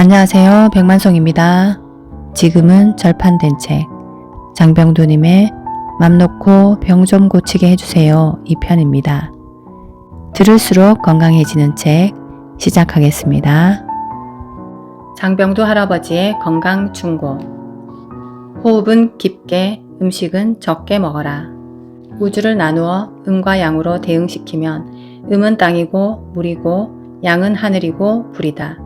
안녕하세요. 백만송입니다. 지금은 절판된 책 장병두님의 맘 놓고 병 좀 고치게 해주세요. 2편입니다. 들을수록 건강해지는 책 시작하겠습니다. 장병두 할아버지의 건강 충고. 호흡은 깊게, 음식은 적게 먹어라. 우주를 나누어 음과 양으로 대응시키면 음은 땅이고 물이고 양은 하늘이고 불이다.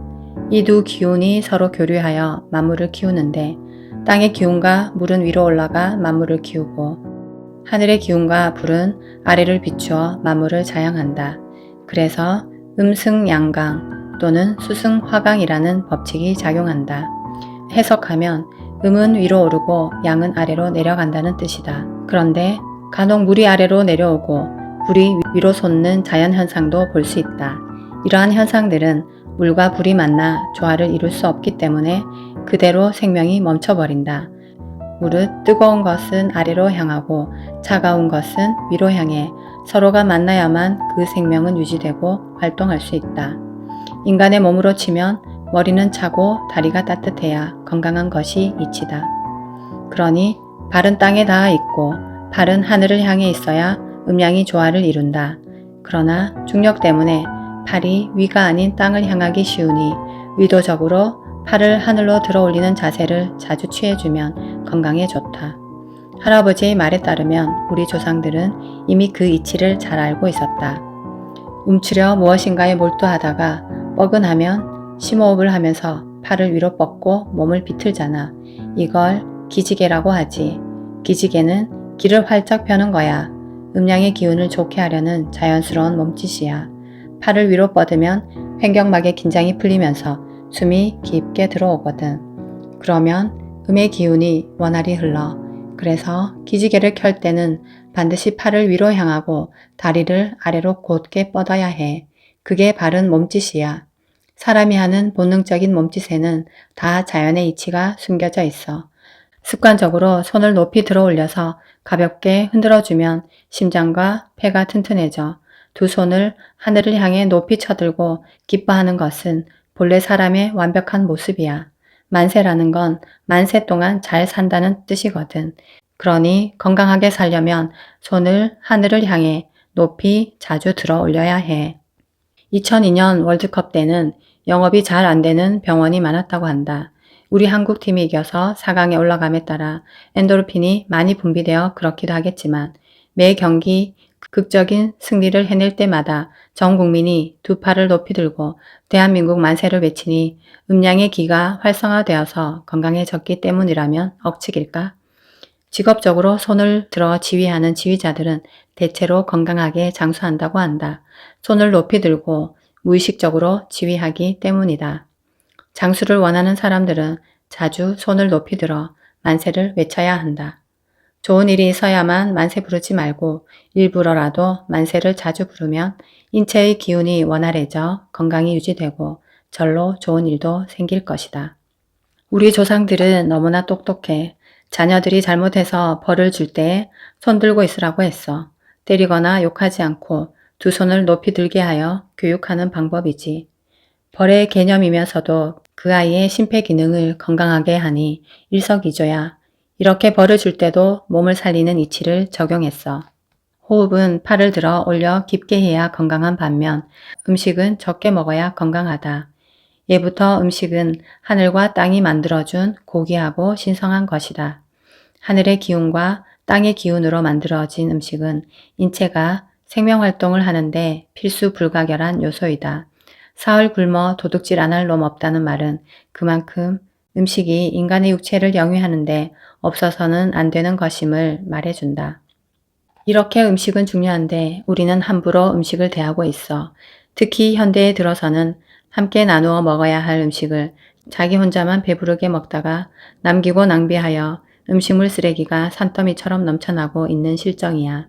이 두 기운이 서로 교류하여 만물을 키우는데 땅의 기운과 물은 위로 올라가 만물을 키우고 하늘의 기운과 불은 아래를 비추어 만물을 자양한다. 그래서 음승양강 또는 수승화강이라는 법칙이 작용한다. 해석하면 음은 위로 오르고 양은 아래로 내려간다는 뜻이다. 그런데 간혹 물이 아래로 내려오고 불이 위로 솟는 자연현상도 볼 수 있다. 이러한 현상들은 물과 불이 만나 조화를 이룰 수 없기 때문에 그대로 생명이 멈춰버린다. 무릇 뜨거운 것은 아래로 향하고 차가운 것은 위로 향해 서로가 만나야만 그 생명은 유지되고 활동할 수 있다. 인간의 몸으로 치면 머리는 차고 다리가 따뜻해야 건강한 것이 이치다. 그러니 발은 땅에 닿아 있고 발은 하늘을 향해 있어야 음양이 조화를 이룬다. 그러나 중력 때문에 팔이 위가 아닌 땅을 향하기 쉬우니 의도적으로 팔을 하늘로 들어 올리는 자세를 자주 취해주면 건강에 좋다. 할아버지의 말에 따르면 우리 조상들은 이미 그 이치를 잘 알고 있었다. 움츠려 무엇인가에 몰두하다가 뻐근하면 심호흡을 하면서 팔을 위로 뻗고 몸을 비틀잖아. 이걸 기지개라고 하지. 기지개는 기를 활짝 펴는 거야. 음양의 기운을 좋게 하려는 자연스러운 몸짓이야. 팔을 위로 뻗으면 횡격막의 긴장이 풀리면서 숨이 깊게 들어오거든. 그러면 음의 기운이 원활히 흘러. 그래서 기지개를 켤 때는 반드시 팔을 위로 향하고 다리를 아래로 곧게 뻗어야 해. 그게 바른 몸짓이야. 사람이 하는 본능적인 몸짓에는 다 자연의 이치가 숨겨져 있어. 습관적으로 손을 높이 들어 올려서 가볍게 흔들어주면 심장과 폐가 튼튼해져. 두 손을 하늘을 향해 높이 쳐들고 기뻐하는 것은 본래 사람의 완벽한 모습이야. 만세라는 건 만세 동안 잘 산다는 뜻이거든. 그러니 건강하게 살려면 손을 하늘을 향해 높이 자주 들어 올려야 해. 2002년 월드컵 때는 영업이 잘 안 되는 병원이 많았다고 한다. 우리 한국팀이 이겨서 4강에 올라감에 따라 엔도르핀이 많이 분비되어 그렇기도 하겠지만 매 경기 극적인 승리를 해낼 때마다 전 국민이 두 팔을 높이 들고 대한민국 만세를 외치니 음양의 기가 활성화되어서 건강해졌기 때문이라면 억측일까? 직업적으로 손을 들어 지휘하는 지휘자들은 대체로 건강하게 장수한다고 한다. 손을 높이 들고 무의식적으로 지휘하기 때문이다. 장수를 원하는 사람들은 자주 손을 높이 들어 만세를 외쳐야 한다. 좋은 일이 있어야만 만세 부르지 말고 일부러라도 만세를 자주 부르면 인체의 기운이 원활해져 건강이 유지되고 절로 좋은 일도 생길 것이다. 우리 조상들은 너무나 똑똑해. 자녀들이 잘못해서 벌을 줄 때 손 들고 있으라고 했어. 때리거나 욕하지 않고 두 손을 높이 들게 하여 교육하는 방법이지. 벌의 개념이면서도 그 아이의 심폐 기능을 건강하게 하니 일석이조야. 이렇게 벌을 줄 때도 몸을 살리는 이치를 적용했어. 호흡은 팔을 들어 올려 깊게 해야 건강한 반면 음식은 적게 먹어야 건강하다. 예부터 음식은 하늘과 땅이 만들어준 고귀하고 신성한 것이다. 하늘의 기운과 땅의 기운으로 만들어진 음식은 인체가 생명활동을 하는데 필수 불가결한 요소이다. 사흘 굶어 도둑질 안 할 놈 없다는 말은 그만큼 음식이 인간의 육체를 영위하는데 없어서는 안 되는 것임을 말해준다. 이렇게 음식은 중요한데 우리는 함부로 음식을 대하고 있어. 특히 현대에 들어서는 함께 나누어 먹어야 할 음식을 자기 혼자만 배부르게 먹다가 남기고 낭비하여 음식물 쓰레기가 산더미처럼 넘쳐나고 있는 실정이야.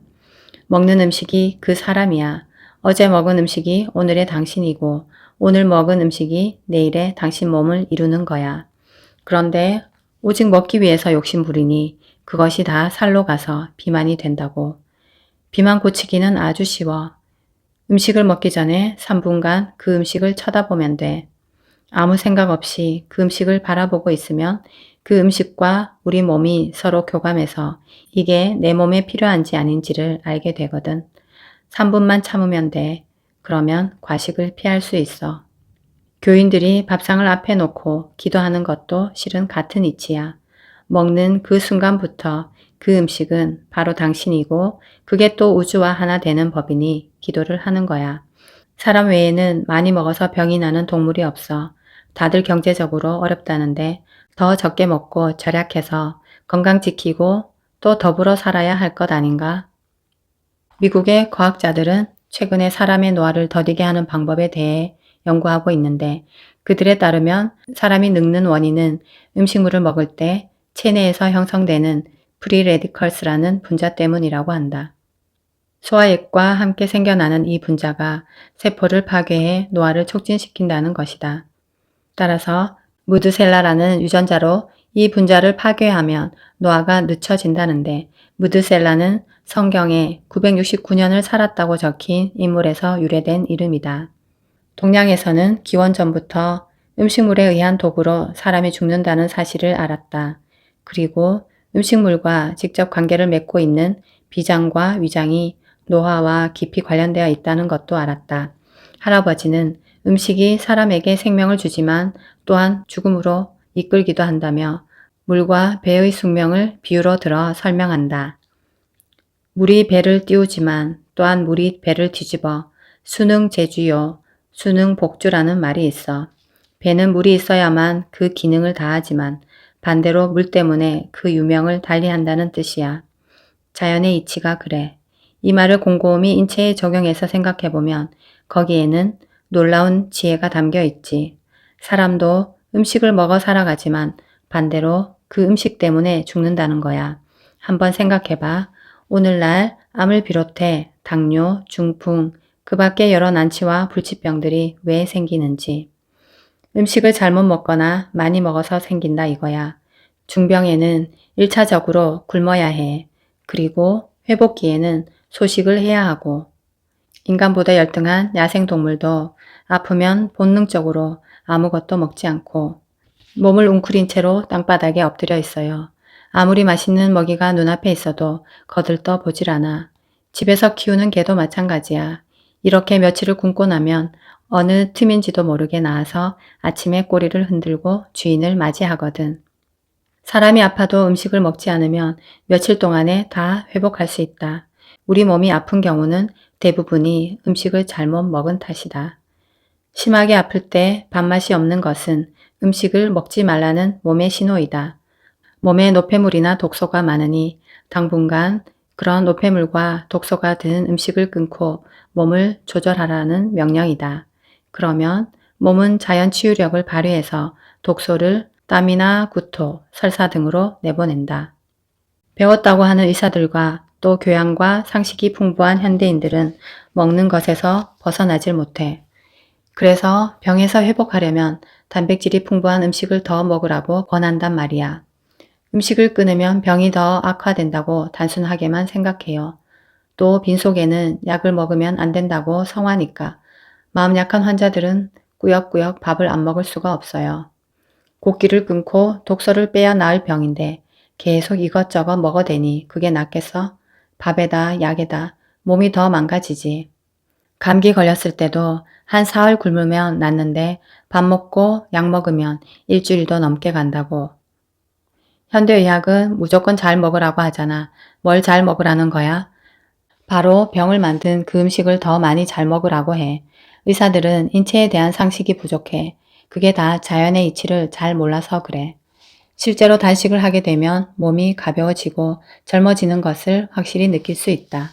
먹는 음식이 그 사람이야. 어제 먹은 음식이 오늘의 당신이고 오늘 먹은 음식이 내일의 당신 몸을 이루는 거야. 그런데 오직 먹기 위해서 욕심 부리니 그것이 다 살로 가서 비만이 된다고. 비만 고치기는 아주 쉬워. 음식을 먹기 전에 3분간 그 음식을 쳐다보면 돼. 아무 생각 없이 그 음식을 바라보고 있으면 그 음식과 우리 몸이 서로 교감해서 이게 내 몸에 필요한지 아닌지를 알게 되거든. 3분만 참으면 돼. 그러면 과식을 피할 수 있어. 교인들이 밥상을 앞에 놓고 기도하는 것도 실은 같은 이치야. 먹는 그 순간부터 그 음식은 바로 당신이고 그게 또 우주와 하나 되는 법이니 기도를 하는 거야. 사람 외에는 많이 먹어서 병이 나는 동물이 없어. 다들 경제적으로 어렵다는데 더 적게 먹고 절약해서 건강 지키고 또 더불어 살아야 할 것 아닌가? 미국의 과학자들은 최근에 사람의 노화를 더디게 하는 방법에 대해 연구하고 있는데 그들에 따르면 사람이 늙는 원인은 음식물을 먹을 때 체내에서 형성되는 프리레디컬스라는 분자 때문이라고 한다. 소화액과 함께 생겨나는 이 분자가 세포를 파괴해 노화를 촉진시킨다는 것이다. 따라서 무드셀라라는 유전자로 이 분자를 파괴하면 노화가 늦춰진다는데 무드셀라는 성경에 969년을 살았다고 적힌 인물에서 유래된 이름이다. 동양에서는 기원전부터 음식물에 의한 독으로 사람이 죽는다는 사실을 알았다. 그리고 음식물과 직접 관계를 맺고 있는 비장과 위장이 노화와 깊이 관련되어 있다는 것도 알았다. 할아버지는 음식이 사람에게 생명을 주지만 또한 죽음으로 이끌기도 한다며 물과 배의 숙명을 비유로 들어 설명한다. 물이 배를 띄우지만 또한 물이 배를 뒤집어 수능제주요, 수능복주라는 말이 있어. 배는 물이 있어야만 그 기능을 다하지만 반대로 물 때문에 그 유명을 달리한다는 뜻이야. 자연의 이치가 그래. 이 말을 곰곰이 인체에 적용해서 생각해보면 거기에는 놀라운 지혜가 담겨 있지. 사람도 음식을 먹어 살아가지만 반대로 그 음식 때문에 죽는다는 거야. 한번 생각해봐. 오늘날 암을 비롯해 당뇨, 중풍, 그 밖에 여러 난치와 불치병들이 왜 생기는지. 음식을 잘못 먹거나 많이 먹어서 생긴다 이거야. 중병에는 1차적으로 굶어야 해. 그리고 회복기에는 소식을 해야 하고. 인간보다 열등한 야생동물도 아프면 본능적으로 아무것도 먹지 않고 몸을 웅크린 채로 땅바닥에 엎드려 있어요. 아무리 맛있는 먹이가 눈앞에 있어도 거들떠 보질 않아. 집에서 키우는 개도 마찬가지야. 이렇게 며칠을 굶고 나면 어느 틈인지도 모르게 나와서 아침에 꼬리를 흔들고 주인을 맞이하거든. 사람이 아파도 음식을 먹지 않으면 며칠 동안에 다 회복할 수 있다. 우리 몸이 아픈 경우는 대부분이 음식을 잘못 먹은 탓이다. 심하게 아플 때 밥맛이 없는 것은 음식을 먹지 말라는 몸의 신호이다. 몸에 노폐물이나 독소가 많으니 당분간 그런 노폐물과 독소가 든 음식을 끊고 몸을 조절하라는 명령이다. 그러면 몸은 자연 치유력을 발휘해서 독소를 땀이나 구토, 설사 등으로 내보낸다. 배웠다고 하는 의사들과 또 교양과 상식이 풍부한 현대인들은 먹는 것에서 벗어나질 못해. 그래서 병에서 회복하려면 단백질이 풍부한 음식을 더 먹으라고 권한단 말이야. 음식을 끊으면 병이 더 악화된다고 단순하게만 생각해요. 또 빈속에는 약을 먹으면 안 된다고 성화니까 마음 약한 환자들은 꾸역꾸역 밥을 안 먹을 수가 없어요. 곡기를 끊고 독소를 빼야 나을 병인데 계속 이것저것 먹어대니 그게 낫겠어? 밥에다 약에다 몸이 더 망가지지. 감기 걸렸을 때도 한 사흘 굶으면 낫는데 밥 먹고 약 먹으면 일주일도 넘게 간다고. 현대의학은 무조건 잘 먹으라고 하잖아. 뭘 잘 먹으라는 거야? 바로 병을 만든 그 음식을 더 많이 잘 먹으라고 해. 의사들은 인체에 대한 상식이 부족해. 그게 다 자연의 이치를 잘 몰라서 그래. 실제로 단식을 하게 되면 몸이 가벼워지고 젊어지는 것을 확실히 느낄 수 있다.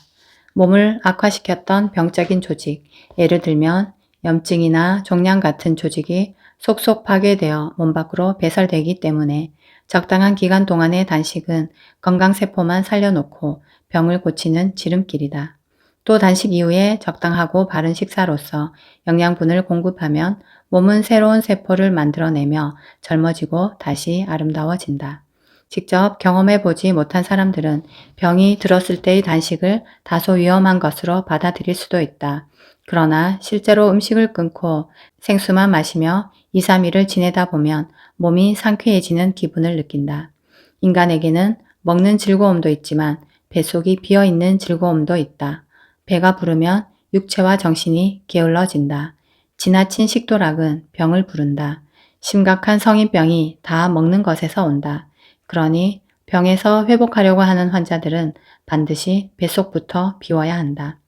몸을 악화시켰던 병적인 조직, 예를 들면 염증이나 종양 같은 조직이 속속 파괴되어 몸 밖으로 배설되기 때문에 적당한 기간 동안의 단식은 건강세포만 살려놓고 병을 고치는 지름길이다. 또 단식 이후에 적당하고 바른 식사로서 영양분을 공급하면 몸은 새로운 세포를 만들어내며 젊어지고 다시 아름다워진다. 직접 경험해보지 못한 사람들은 병이 들었을 때의 단식을 다소 위험한 것으로 받아들일 수도 있다. 그러나 실제로 음식을 끊고 생수만 마시며 2, 3일을 지내다 보면 몸이 상쾌해지는 기분을 느낀다. 인간에게는 먹는 즐거움도 있지만 뱃속이 비어있는 즐거움도 있다. 배가 부르면 육체와 정신이 게을러진다. 지나친 식도락은 병을 부른다. 심각한 성인병이 다 먹는 것에서 온다. 그러니 병에서 회복하려고 하는 환자들은 반드시 뱃속부터 비워야 한다.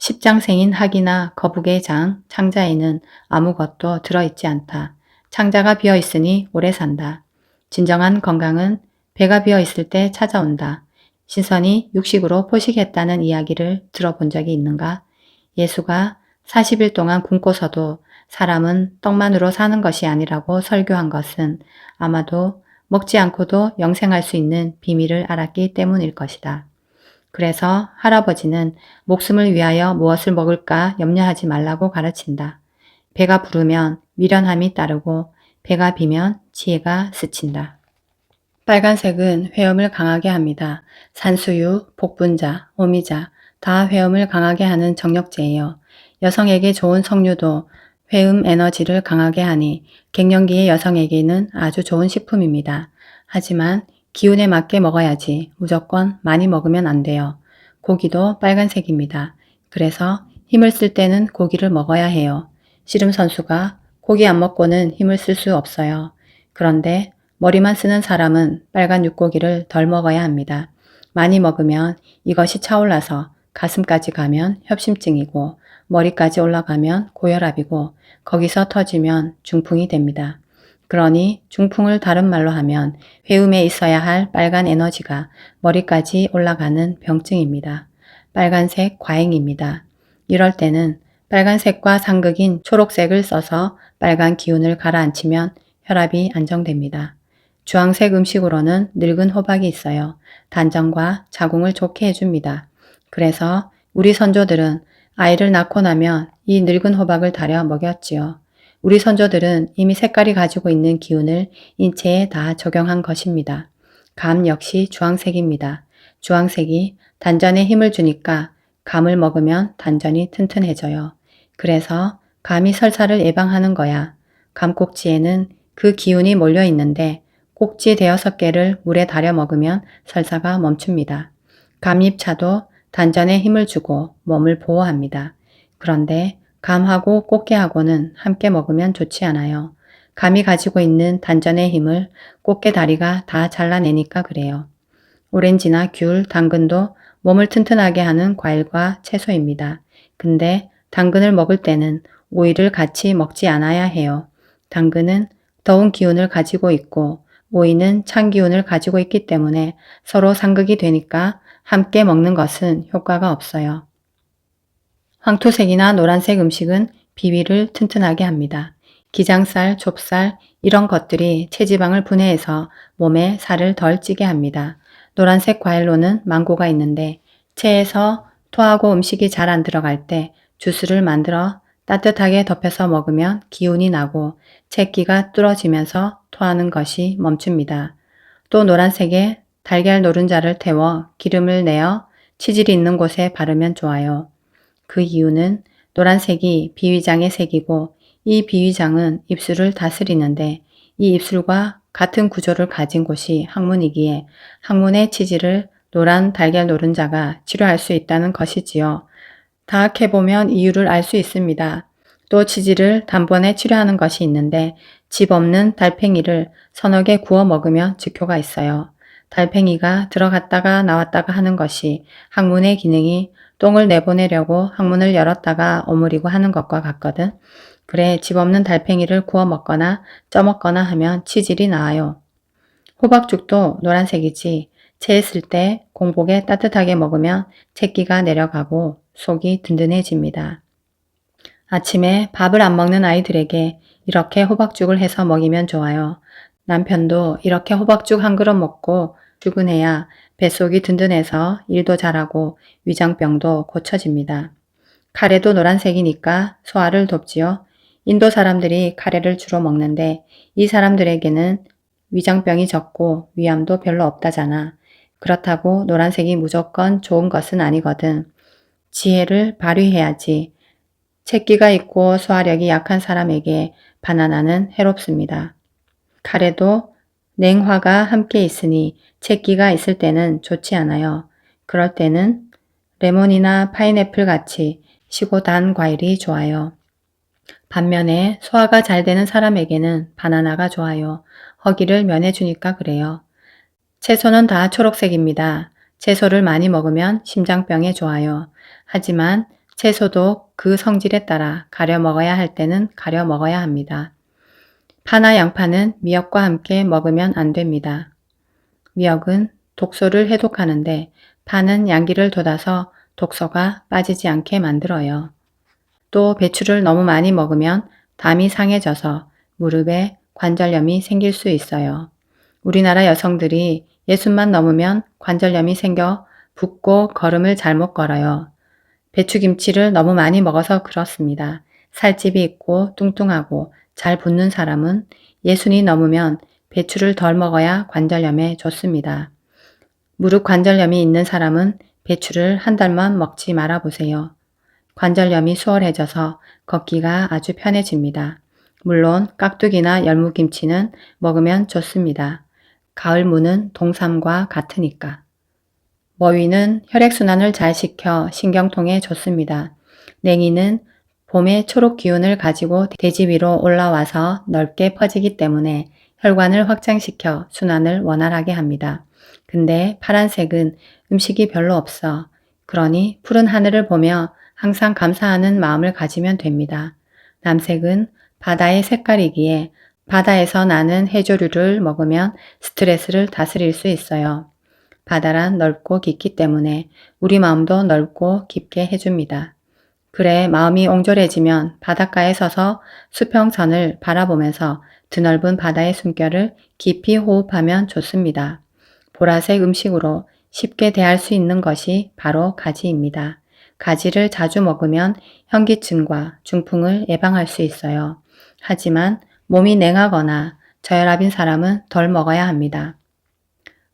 십장생인 학이나 거북의 장, 창자에는 아무것도 들어있지 않다. 창자가 비어있으니 오래 산다. 진정한 건강은 배가 비어있을 때 찾아온다. 신선이 육식으로 포식했다는 이야기를 들어본 적이 있는가? 예수가 40일 동안 굶고서도 사람은 떡만으로 사는 것이 아니라고 설교한 것은 아마도 먹지 않고도 영생할 수 있는 비밀을 알았기 때문일 것이다. 그래서 할아버지는 목숨을 위하여 무엇을 먹을까 염려하지 말라고 가르친다. 배가 부르면 미련함이 따르고 배가 비면 지혜가 스친다. 빨간색은 회음을 강하게 합니다. 산수유, 복분자, 오미자 다 회음을 강하게 하는 정력제예요. 여성에게 좋은 석류도 회음 에너지를 강하게 하니 갱년기의 여성에게는 아주 좋은 식품입니다. 하지만 기운에 맞게 먹어야지 무조건 많이 먹으면 안 돼요. 고기도 빨간색입니다. 그래서 힘을 쓸 때는 고기를 먹어야 해요. 씨름 선수가 고기 안 먹고는 힘을 쓸 수 없어요. 그런데 머리만 쓰는 사람은 빨간 육고기를 덜 먹어야 합니다. 많이 먹으면 이것이 차올라서 가슴까지 가면 협심증이고 머리까지 올라가면 고혈압이고 거기서 터지면 중풍이 됩니다. 그러니 중풍을 다른 말로 하면 회음에 있어야 할 빨간 에너지가 머리까지 올라가는 병증입니다. 빨간색 과잉입니다. 이럴 때는 빨간색과 상극인 초록색을 써서 빨간 기운을 가라앉히면 혈압이 안정됩니다. 주황색 음식으로는 늙은 호박이 있어요. 단정과 자궁을 좋게 해줍니다. 그래서 우리 선조들은 아이를 낳고 나면 이 늙은 호박을 달여 먹였지요. 우리 선조들은 이미 색깔이 가지고 있는 기운을 인체에 다 적용한 것입니다. 감 역시 주황색입니다. 주황색이 단전에 힘을 주니까 감을 먹으면 단전이 튼튼해져요. 그래서 감이 설사를 예방하는 거야. 감 꼭지에는 그 기운이 몰려 있는데 꼭지 5개를 물에 달여 먹으면 설사가 멈춥니다. 감잎차도 단전에 힘을 주고 몸을 보호합니다. 그런데 감하고 꽃게하고는 함께 먹으면 좋지 않아요. 감이 가지고 있는 단전의 힘을 꽃게 다리가 다 잘라내니까 그래요. 오렌지나 귤, 당근도 몸을 튼튼하게 하는 과일과 채소입니다. 근데 당근을 먹을 때는 오이를 같이 먹지 않아야 해요. 당근은 더운 기운을 가지고 있고 오이는 찬 기운을 가지고 있기 때문에 서로 상극이 되니까 함께 먹는 것은 효과가 없어요. 황토색이나 노란색 음식은 비위를 튼튼하게 합니다. 기장살, 좁쌀 이런 것들이 체지방을 분해해서 몸에 살을 덜 찌게 합니다. 노란색 과일로는 망고가 있는데 체에서 토하고 음식이 잘 안 들어갈 때 주스를 만들어 따뜻하게 덮여서 먹으면 기운이 나고 체기가 뚫어지면서 토하는 것이 멈춥니다. 또 노란색에 달걀 노른자를 태워 기름을 내어 치질이 있는 곳에 바르면 좋아요. 그 이유는 노란색이 비위장의 색이고 이 비위장은 입술을 다스리는데 이 입술과 같은 구조를 가진 곳이 항문이기에 항문의 치질을 노란 달걀 노른자가 치료할 수 있다는 것이지요. 다학해보면 이유를 알 수 있습니다. 또 치질을 단번에 치료하는 것이 있는데 집 없는 달팽이를 서너 개 구워 먹으면 즉효가 있어요. 달팽이가 들어갔다가 나왔다가 하는 것이 항문의 기능이 똥을 내보내려고 항문을 열었다가 오므리고 하는 것과 같거든. 그래 집 없는 달팽이를 구워 먹거나 쪄먹거나 하면 치질이 나아요. 호박죽도 노란색이지 체했을 때 공복에 따뜻하게 먹으면 체기가 내려가고 속이 든든해집니다. 아침에 밥을 안 먹는 아이들에게 이렇게 호박죽을 해서 먹이면 좋아요. 남편도 이렇게 호박죽 한 그릇 먹고 출근해야 뱃속이 든든해서 일도 잘하고 위장병도 고쳐집니다. 카레도 노란색이니까 소화를 돕지요. 인도 사람들이 카레를 주로 먹는데 이 사람들에게는 위장병이 적고 위암도 별로 없다잖아. 그렇다고 노란색이 무조건 좋은 것은 아니거든. 지혜를 발휘해야지. 체기가 있고 소화력이 약한 사람에게 바나나는 해롭습니다. 카레도 냉화가 함께 있으니 채기가 있을 때는 좋지 않아요. 그럴 때는 레몬이나 파인애플 같이 시고 단 과일이 좋아요. 반면에 소화가 잘 되는 사람에게는 바나나가 좋아요. 허기를 면해주니까 그래요. 채소는 다 초록색입니다. 채소를 많이 먹으면 심장병에 좋아요. 하지만 채소도 그 성질에 따라 가려 먹어야 할 때는 가려 먹어야 합니다. 파나 양파는 미역과 함께 먹으면 안 됩니다. 미역은 독소를 해독하는데 파는 양기를 돋아서 독소가 빠지지 않게 만들어요. 또 배추를 너무 많이 먹으면 담이 상해져서 무릎에 관절염이 생길 수 있어요. 우리나라 여성들이 60만 넘으면 관절염이 생겨 붓고 걸음을 잘못 걸어요. 배추김치를 너무 많이 먹어서 그렇습니다. 살집이 있고 뚱뚱하고 잘 붓는 사람은 60이 넘으면 배추를 덜 먹어야 관절염에 좋습니다. 무릎 관절염이 있는 사람은 배추를 한 달만 먹지 말아 보세요. 관절염이 수월해져서 걷기가 아주 편해집니다. 물론 깍두기나 열무김치는 먹으면 좋습니다. 가을 무는 동삼과 같으니까. 머위는 혈액순환을 잘 시켜 신경통에 좋습니다. 냉이는 봄의 초록 기운을 가지고 대지 위로 올라와서 넓게 퍼지기 때문에 혈관을 확장시켜 순환을 원활하게 합니다. 근데 파란색은 음식이 별로 없어. 그러니 푸른 하늘을 보며 항상 감사하는 마음을 가지면 됩니다. 남색은 바다의 색깔이기에 바다에서 나는 해조류를 먹으면 스트레스를 다스릴 수 있어요. 바다란 넓고 깊기 때문에 우리 마음도 넓고 깊게 해줍니다. 그래 마음이 옹졸해지면 바닷가에 서서 수평선을 바라보면서 드넓은 바다의 숨결을 깊이 호흡하면 좋습니다. 보라색 음식으로 쉽게 대할 수 있는 것이 바로 가지입니다. 가지를 자주 먹으면 현기증과 중풍을 예방할 수 있어요. 하지만 몸이 냉하거나 저혈압인 사람은 덜 먹어야 합니다.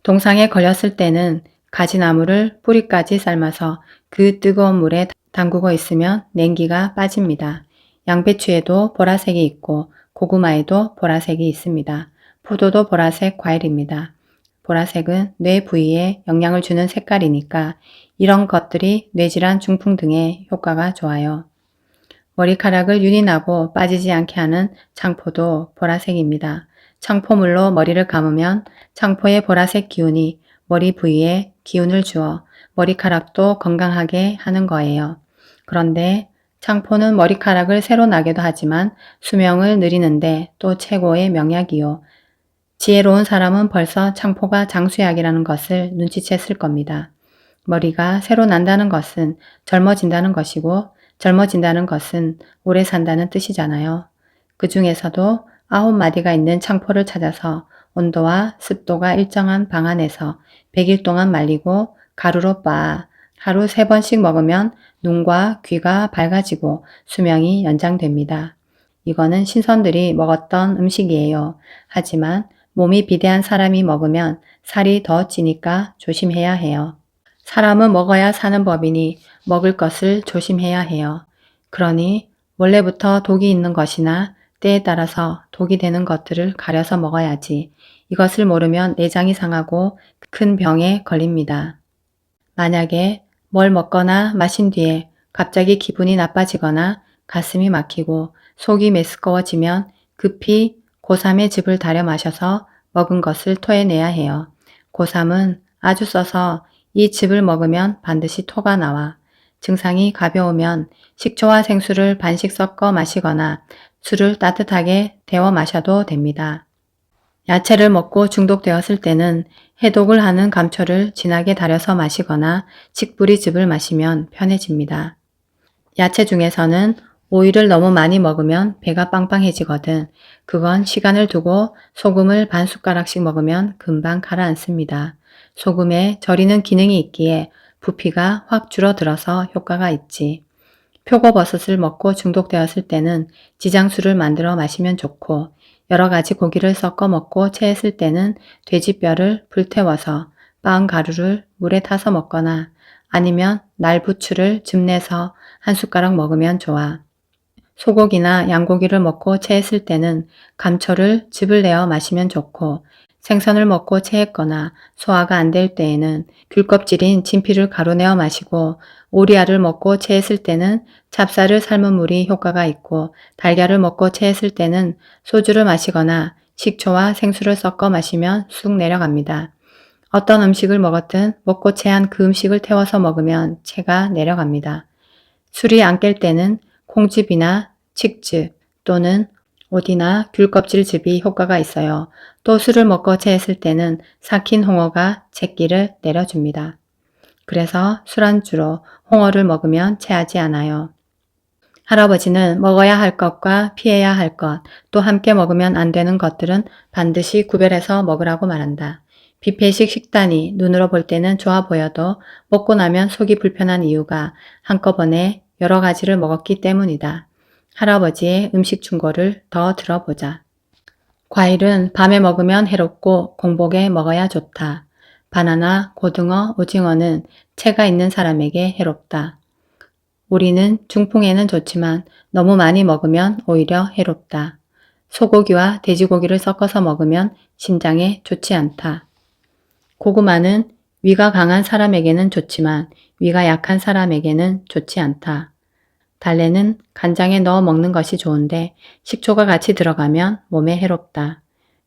동상에 걸렸을 때는 가지나무를 뿌리까지 삶아서 그 뜨거운 물에 담그고 있으면 냉기가 빠집니다. 양배추에도 보라색이 있고 고구마에도 보라색이 있습니다. 포도도 보라색 과일입니다. 보라색은 뇌 부위에 영향을 주는 색깔이니까 이런 것들이 뇌질환, 중풍 등에 효과가 좋아요. 머리카락을 윤이 나고 빠지지 않게 하는 창포도 보라색입니다. 창포물로 머리를 감으면 창포의 보라색 기운이 머리 부위에 기운을 주어 머리카락도 건강하게 하는 거예요. 그런데 창포는 머리카락을 새로 나게도 하지만 수명을 늘리는데 또 최고의 명약이요. 지혜로운 사람은 벌써 창포가 장수약이라는 것을 눈치챘을 겁니다. 머리가 새로 난다는 것은 젊어진다는 것이고 젊어진다는 것은 오래 산다는 뜻이잖아요. 그 중에서도 9마디가 있는 창포를 찾아서 온도와 습도가 일정한 방 안에서 100일 동안 말리고 가루로 빻아 하루 3번씩 먹으면 눈과 귀가 밝아지고 수명이 연장됩니다. 이거는 신선들이 먹었던 음식이에요. 하지만 몸이 비대한 사람이 먹으면 살이 더 찌니까 조심해야 해요. 사람은 먹어야 사는 법이니 먹을 것을 조심해야 해요. 그러니 원래부터 독이 있는 것이나 때에 따라서 독이 되는 것들을 가려서 먹어야지. 이것을 모르면 내장이 상하고 큰 병에 걸립니다. 만약에 뭘 먹거나 마신 뒤에 갑자기 기분이 나빠지거나 가슴이 막히고 속이 메스꺼워지면 급히 고삼의 즙을 달여 마셔서 먹은 것을 토해내야 해요. 고삼은 아주 써서 이 즙을 먹으면 반드시 토가 나와. 증상이 가벼우면 식초와 생수를 반씩 섞어 마시거나 술을 따뜻하게 데워 마셔도 됩니다. 야채를 먹고 중독되었을 때는 해독을 하는 감초를 진하게 달여서 마시거나 칡뿌리즙을 마시면 편해집니다. 야채 중에서는 오이를 너무 많이 먹으면 배가 빵빵해지거든. 그건 시간을 두고 소금을 반 숟가락씩 먹으면 금방 가라앉습니다. 소금에 절이는 기능이 있기에 부피가 확 줄어들어서 효과가 있지. 표고버섯을 먹고 중독되었을 때는 지장수를 만들어 마시면 좋고 여러 가지 고기를 섞어 먹고 체했을 때는 돼지뼈를 불태워서 빻은 가루를 물에 타서 먹거나 아니면 날부추를 즙내서 한 숟가락 먹으면 좋아. 소고기나 양고기를 먹고 체했을 때는 감초를 즙을 내어 마시면 좋고, 생선을 먹고 체했거나 소화가 안 될 때에는 귤껍질인 진피를 가루내어 마시고, 오리알을 먹고 체했을 때는 찹쌀을 삶은 물이 효과가 있고, 달걀을 먹고 체했을 때는 소주를 마시거나 식초와 생수를 섞어 마시면 쑥 내려갑니다. 어떤 음식을 먹었든 먹고 체한 그 음식을 태워서 먹으면 체가 내려갑니다. 술이 안 깰 때는 콩즙이나 칡즙 또는 오디나 귤껍질즙이 효과가 있어요. 또 술을 먹고 체했을 때는 삭힌 홍어가 체기를 내려줍니다. 그래서 술안주로 홍어를 먹으면 체하지 않아요. 할아버지는 먹어야 할 것과 피해야 할 것, 또 함께 먹으면 안 되는 것들은 반드시 구별해서 먹으라고 말한다. 뷔페식 식단이 눈으로 볼 때는 좋아 보여도 먹고 나면 속이 불편한 이유가 한꺼번에 여러 가지를 먹었기 때문이다. 할아버지의 음식 충고를 더 들어보자. 과일은 밤에 먹으면 해롭고 공복에 먹어야 좋다. 바나나, 고등어, 오징어는 체가 있는 사람에게 해롭다. 우리는 중풍에는 좋지만 너무 많이 먹으면 오히려 해롭다. 소고기와 돼지고기를 섞어서 먹으면 심장에 좋지 않다. 고구마는 위가 강한 사람에게는 좋지만 위가 약한 사람에게는 좋지 않다. 달래는 간장에 넣어 먹는 것이 좋은데 식초가 같이 들어가면 몸에 해롭다.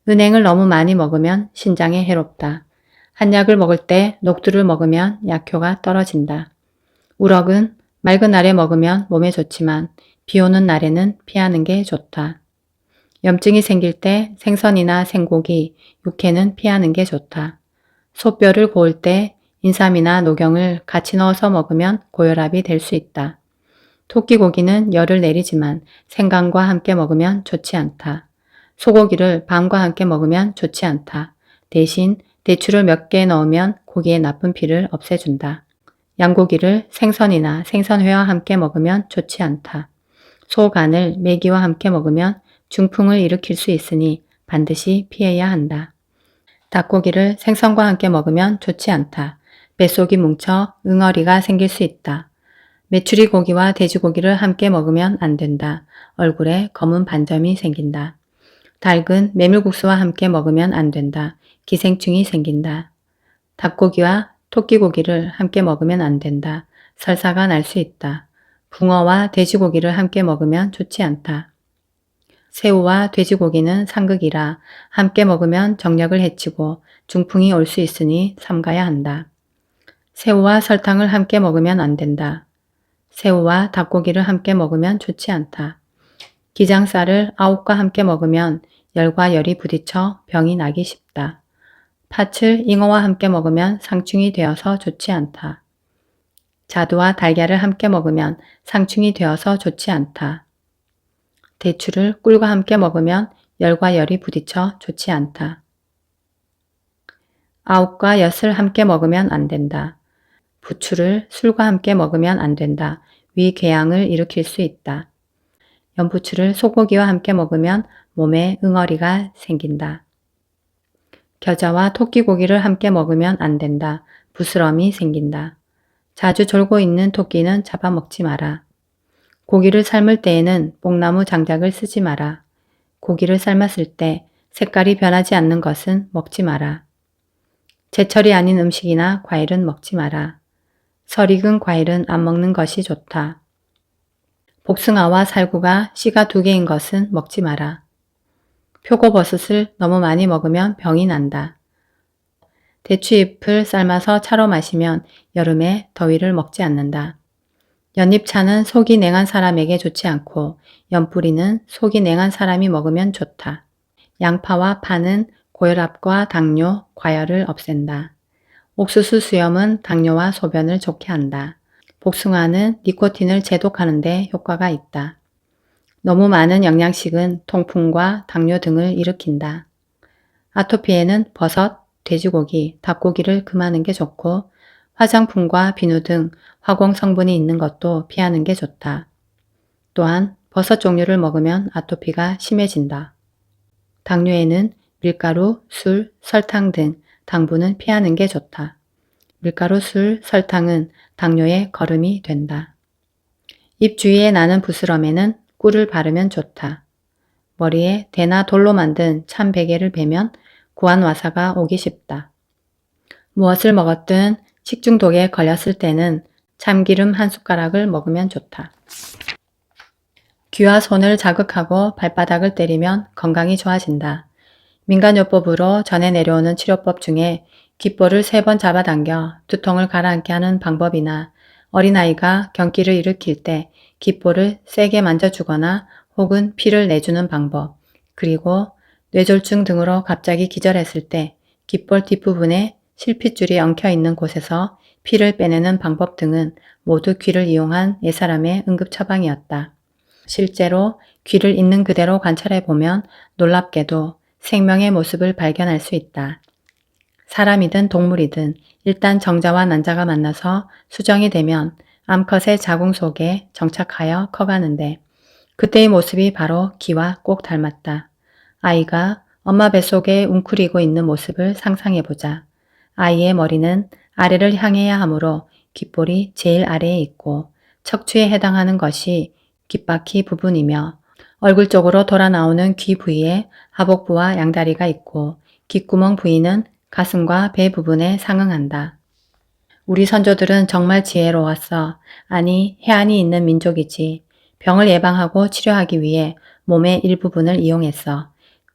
은행을 너무 많이 먹으면 신장에 해롭다. 한약을 먹을 때 녹두를 먹으면 약효가 떨어진다. 우럭은 맑은 날에 먹으면 몸에 좋지만 비 오는 날에는 피하는 게 좋다. 염증이 생길 때 생선이나 생고기, 육회는 피하는 게 좋다. 소뼈를 고을 때 인삼이나 노경을 같이 넣어서 먹으면 고혈압이 될 수 있다. 토끼고기는 열을 내리지만 생강과 함께 먹으면 좋지 않다. 소고기를 밤과 함께 먹으면 좋지 않다. 대신 대추를 몇 개 넣으면 고기의 나쁜 피를 없애준다. 양고기를 생선이나 생선회와 함께 먹으면 좋지 않다. 소간을 메기와 함께 먹으면 중풍을 일으킬 수 있으니 반드시 피해야 한다. 닭고기를 생선과 함께 먹으면 좋지 않다. 뱃속이 뭉쳐 응어리가 생길 수 있다. 메추리 고기와 돼지고기를 함께 먹으면 안 된다. 얼굴에 검은 반점이 생긴다. 닭은 메밀국수와 함께 먹으면 안 된다. 기생충이 생긴다. 닭고기와 토끼고기를 함께 먹으면 안 된다. 설사가 날 수 있다. 붕어와 돼지고기를 함께 먹으면 좋지 않다. 새우와 돼지고기는 상극이라 함께 먹으면 정력을 해치고 중풍이 올 수 있으니 삼가야 한다. 새우와 설탕을 함께 먹으면 안 된다. 새우와 닭고기를 함께 먹으면 좋지 않다. 기장쌀을 아욱과 함께 먹으면 열과 열이 부딪혀 병이 나기 쉽다. 팥을 잉어와 함께 먹으면 상충이 되어서 좋지 않다. 자두와 달걀을 함께 먹으면 상충이 되어서 좋지 않다. 대추를 꿀과 함께 먹으면 열과 열이 부딪혀 좋지 않다. 아욱과 엿을 함께 먹으면 안 된다. 부추를 술과 함께 먹으면 안 된다. 위궤양을 일으킬 수 있다. 연부추를 소고기와 함께 먹으면 몸에 응어리가 생긴다. 겨자와 토끼고기를 함께 먹으면 안 된다. 부스럼이 생긴다. 자주 졸고 있는 토끼는 잡아먹지 마라. 고기를 삶을 때에는 뽕나무 장작을 쓰지 마라. 고기를 삶았을 때 색깔이 변하지 않는 것은 먹지 마라. 제철이 아닌 음식이나 과일은 먹지 마라. 설 익은 과일은 안 먹는 것이 좋다. 복숭아와 살구가 씨가 2개인 것은 먹지 마라. 표고버섯을 너무 많이 먹으면 병이 난다. 대추잎을 삶아서 차로 마시면 여름에 더위를 먹지 않는다. 연잎차는 속이 냉한 사람에게 좋지 않고 연뿌리는 속이 냉한 사람이 먹으면 좋다. 양파와 파는 고혈압과 당뇨, 과열을 없앤다. 옥수수 수염은 당뇨와 소변을 좋게 한다. 복숭아는 니코틴을 제독하는 데 효과가 있다. 너무 많은 영양식은 통풍과 당뇨 등을 일으킨다. 아토피에는 버섯, 돼지고기, 닭고기를 금하는 게 좋고 화장품과 비누 등 화공 성분이 있는 것도 피하는 게 좋다. 또한 버섯 종류를 먹으면 아토피가 심해진다. 당뇨에는 밀가루, 술, 설탕 등 당분은 피하는 게 좋다. 밀가루, 술, 설탕은 당뇨의 거름이 된다. 입 주위에 나는 부스럼에는 꿀을 바르면 좋다. 머리에 대나 돌로 만든 참 베개를 베면 구안 와사가 오기 쉽다. 무엇을 먹었든 식중독에 걸렸을 때는 참기름 한 숟가락을 먹으면 좋다. 귀와 손을 자극하고 발바닥을 때리면 건강이 좋아진다. 민간요법으로 전해 내려오는 치료법 중에 귓볼을 3번 잡아당겨 두통을 가라앉게 하는 방법이나 어린아이가 경기를 일으킬 때 귓볼을 세게 만져주거나 혹은 피를 내주는 방법, 그리고 뇌졸중 등으로 갑자기 기절했을 때 귓볼 뒷부분에 실핏줄이 엉켜있는 곳에서 피를 빼내는 방법 등은 모두 귀를 이용한 옛사람의 응급처방이었다. 실제로 귀를 있는 그대로 관찰해보면 놀랍게도 생명의 모습을 발견할 수 있다. 사람이든 동물이든 일단 정자와 난자가 만나서 수정이 되면 암컷의 자궁 속에 정착하여 커가는데 그때의 모습이 바로 귀와 꼭 닮았다. 아이가 엄마 뱃속에 웅크리고 있는 모습을 상상해보자. 아이의 머리는 아래를 향해야 하므로 귓볼이 제일 아래에 있고 척추에 해당하는 것이 귓바퀴 부분이며 얼굴 쪽으로 돌아 나오는 귀 부위에 하복부와 양다리가 있고 귓구멍 부위는 가슴과 배 부분에 상응한다. 우리 선조들은 정말 지혜로웠어. 아니, 해안이 있는 민족이지. 병을 예방하고 치료하기 위해 몸의 일부분을 이용했어.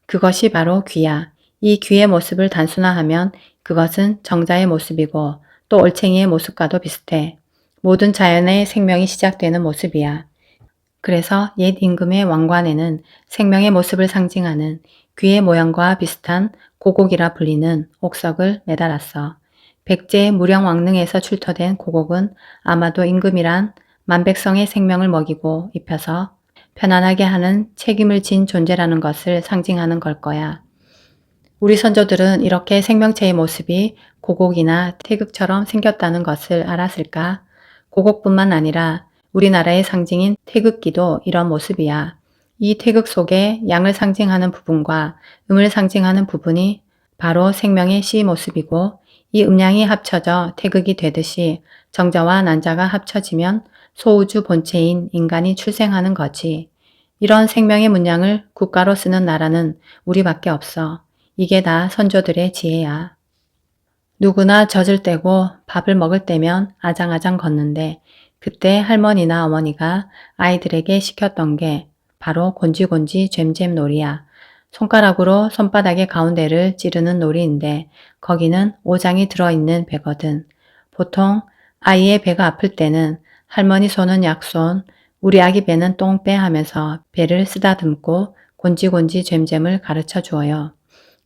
그것이 바로 귀야. 이 귀의 모습을 단순화하면 그것은 정자의 모습이고 또 올챙이의 모습과도 비슷해. 모든 자연의 생명이 시작되는 모습이야. 그래서 옛 임금의 왕관에는 생명의 모습을 상징하는 귀의 모양과 비슷한 고곡이라 불리는 옥석을 매달았어. 백제의 무령왕릉에서 출토된 고곡은 아마도 임금이란 만백성의 생명을 먹이고 입혀서 편안하게 하는 책임을 진 존재라는 것을 상징하는 걸 거야. 우리 선조들은 이렇게 생명체의 모습이 고곡이나 태극처럼 생겼다는 것을 알았을까? 고곡뿐만 아니라 우리나라의 상징인 태극기도 이런 모습이야. 이 태극 속에 양을 상징하는 부분과 음을 상징하는 부분이 바로 생명의 씨 모습이고 이 음양이 합쳐져 태극이 되듯이 정자와 난자가 합쳐지면 소우주 본체인 인간이 출생하는 거지. 이런 생명의 문양을 국가로 쓰는 나라는 우리밖에 없어. 이게 다 선조들의 지혜야. 누구나 젖을 떼고 밥을 먹을 때면 아장아장 걷는데 그때 할머니나 어머니가 아이들에게 시켰던 게 바로 곤지곤지 잼잼 놀이야. 손가락으로 손바닥의 가운데를 찌르는 놀이인데 거기는 오장이 들어있는 배거든. 보통 아이의 배가 아플 때는 할머니 손은 약손, 우리 아기 배는 똥배 하면서 배를 쓰다듬고 곤지곤지 잼잼을 가르쳐 주어요.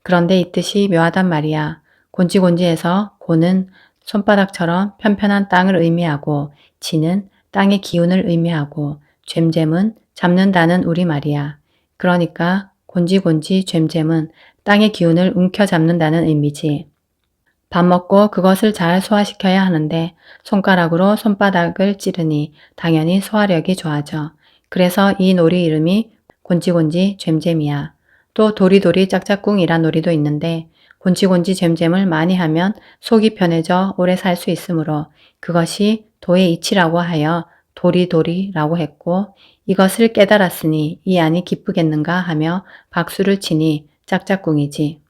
그런데 이 뜻이 묘하단 말이야. 곤지곤지에서 곤은 손바닥처럼 편편한 땅을 의미하고 지는 땅의 기운을 의미하고 잼잼은 잡는다는 우리말이야. 그러니까 곤지곤지 잼잼은 땅의 기운을 움켜잡는다는 의미지. 밥 먹고 그것을 잘 소화시켜야 하는데 손가락으로 손바닥을 찌르니 당연히 소화력이 좋아져. 그래서 이 놀이 이름이 곤지곤지 잼잼이야. 또 도리도리 짝짝꿍이란 놀이도 있는데 곤지곤지 잼잼을 많이 하면 속이 편해져 오래 살 수 있으므로 그것이 도의 이치라고 하여 도리도리라고 했고 이것을 깨달았으니 이 안이 기쁘겠는가 하며 박수를 치니 짝짝꿍이지.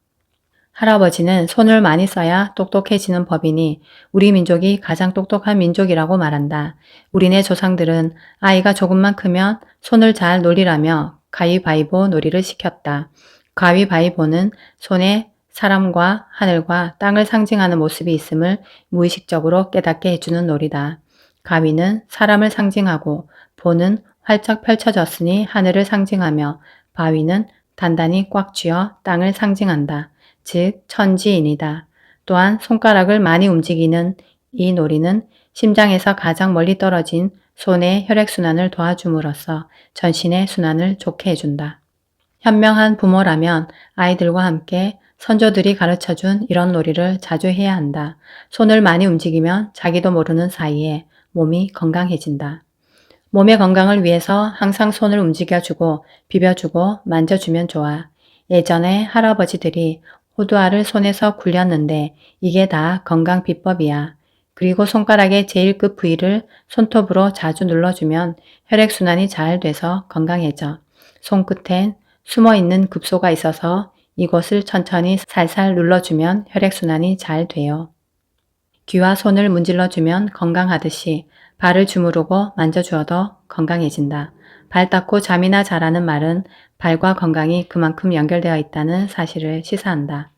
할아버지는 손을 많이 써야 똑똑해지는 법이니 우리 민족이 가장 똑똑한 민족이라고 말한다. 우리네 조상들은 아이가 조금만 크면 손을 잘 놀리라며 가위바위보 놀이를 시켰다. 가위바위보는 손에 사람과 하늘과 땅을 상징하는 모습이 있음을 무의식적으로 깨닫게 해주는 놀이다. 가위는 사람을 상징하고 보는 활짝 펼쳐졌으니 하늘을 상징하며 바위는 단단히 꽉 쥐어 땅을 상징한다. 즉 천지인이다. 또한 손가락을 많이 움직이는 이 놀이는 심장에서 가장 멀리 떨어진 손의 혈액순환을 도와줌으로써 전신의 순환을 좋게 해준다. 현명한 부모라면 아이들과 함께 선조들이 가르쳐준 이런 놀이를 자주 해야 한다. 손을 많이 움직이면 자기도 모르는 사이에 몸이 건강해진다. 몸의 건강을 위해서 항상 손을 움직여주고 비벼주고 만져주면 좋아. 예전에 할아버지들이 호두알을 손에서 굴렸는데 이게 다 건강 비법이야. 그리고 손가락의 제일 끝 부위를 손톱으로 자주 눌러주면 혈액순환이 잘 돼서 건강해져. 손끝엔 숨어있는 급소가 있어서 이곳을 천천히 살살 눌러주면 혈액순환이 잘 돼요. 귀와 손을 문질러주면 건강하듯이 발을 주무르고 만져주어도 건강해진다. 발 닦고 잠이나 자라는 말은 발과 건강이 그만큼 연결되어 있다는 사실을 시사한다.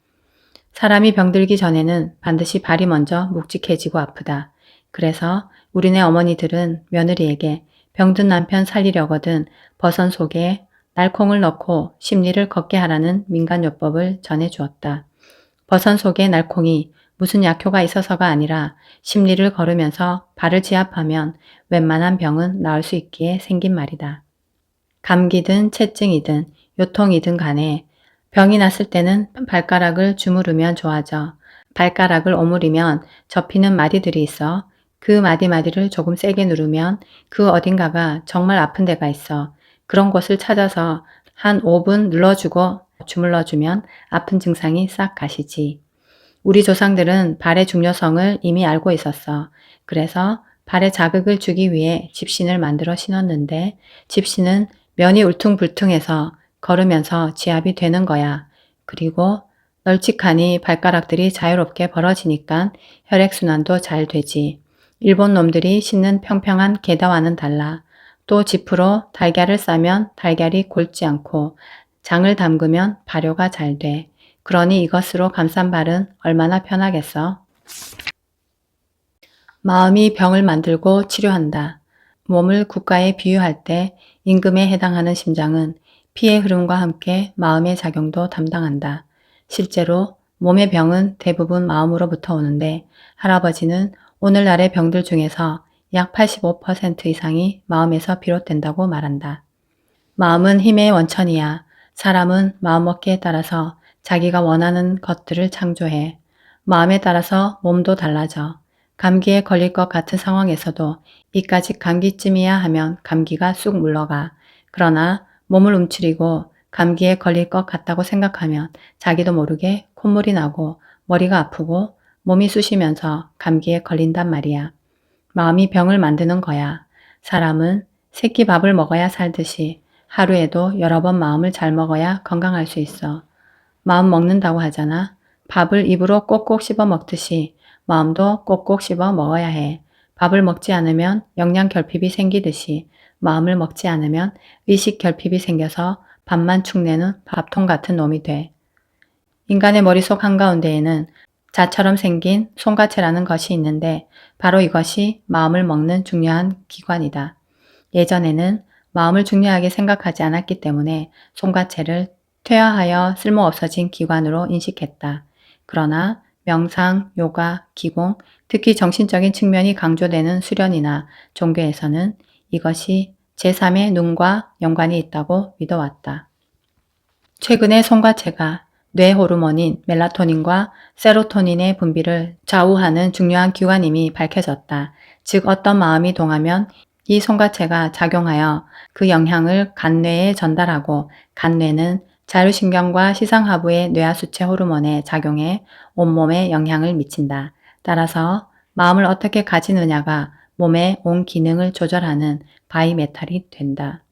사람이 병들기 전에는 반드시 발이 먼저 묵직해지고 아프다. 그래서 우리네 어머니들은 며느리에게 병든 남편 살리려거든 버선 속에 날콩을 넣고 심리를 걷게 하라는 민간요법을 전해주었다. 버선 속에 날콩이 무슨 약효가 있어서가 아니라 심리를 걸으면서 발을 지압하면 웬만한 병은 나을 수 있기에 생긴 말이다. 감기든 체증이든 요통이든 간에 병이 났을 때는 발가락을 주무르면 좋아져. 발가락을 오므리면 접히는 마디들이 있어. 그 마디마디를 조금 세게 누르면 그 어딘가가 정말 아픈 데가 있어. 그런 곳을 찾아서 한 5분 눌러주고 주물러주면 아픈 증상이 싹 가시지. 우리 조상들은 발의 중요성을 이미 알고 있었어. 그래서 발에 자극을 주기 위해 집신을 만들어 신었는데 집신은 면이 울퉁불퉁해서 걸으면서 지압이 되는 거야. 그리고 널찍하니 발가락들이 자유롭게 벌어지니까 혈액순환도 잘 되지. 일본 놈들이 신는 평평한 게다와는 달라. 또 지프로 달걀을 싸면 달걀이 골지 않고 장을 담그면 발효가 잘 돼. 그러니 이것으로 감싼 발은 얼마나 편하겠어. 마음이 병을 만들고 치료한다. 몸을 국가에 비유할 때 임금에 해당하는 심장은 피의 흐름과 함께 마음의 작용도 담당한다. 실제로 몸의 병은 대부분 마음으로부터 오는데 할아버지는 오늘날의 병들 중에서 약 85% 이상이 마음에서 비롯된다고 말한다. 마음은 힘의 원천이야. 사람은 마음먹기에 따라서 자기가 원하는 것들을 창조해. 마음에 따라서 몸도 달라져. 감기에 걸릴 것 같은 상황에서도 이까짓 감기쯤이야 하면 감기가 쑥 물러가. 그러나 몸을 움츠리고 감기에 걸릴 것 같다고 생각하면 자기도 모르게 콧물이 나고 머리가 아프고 몸이 쑤시면서 감기에 걸린단 말이야. 마음이 병을 만드는 거야. 사람은 새끼 밥을 먹어야 살듯이 하루에도 여러 번 마음을 잘 먹어야 건강할 수 있어. 마음 먹는다고 하잖아. 밥을 입으로 꼭꼭 씹어 먹듯이 마음도 꼭꼭 씹어 먹어야 해. 밥을 먹지 않으면 영양 결핍이 생기듯이 마음을 먹지 않으면 의식 결핍이 생겨서 밥만 축내는 밥통 같은 놈이 돼. 인간의 머릿속 한가운데에는 자처럼 생긴 송가체라는 것이 있는데 바로 이것이 마음을 먹는 중요한 기관이다. 예전에는 마음을 중요하게 생각하지 않았기 때문에 송가체를 퇴화하여 쓸모없어진 기관으로 인식했다. 그러나 명상, 요가, 기공, 특히 정신적인 측면이 강조되는 수련이나 종교에서는 이것이 제3의 눈과 연관이 있다고 믿어왔다. 최근에 송가체가 뇌 호르몬인 멜라토닌과 세로토닌의 분비를 좌우하는 중요한 기관임이 밝혀졌다. 즉 어떤 마음이 동하면 이 송가체가 작용하여 그 영향을 간뇌에 전달하고 간뇌는 자율신경과 시상하부의 뇌하수체 호르몬에 작용해 온몸에 영향을 미친다. 따라서 마음을 어떻게 가지느냐가 몸의 온 기능을 조절하는 바이메탈이 된다.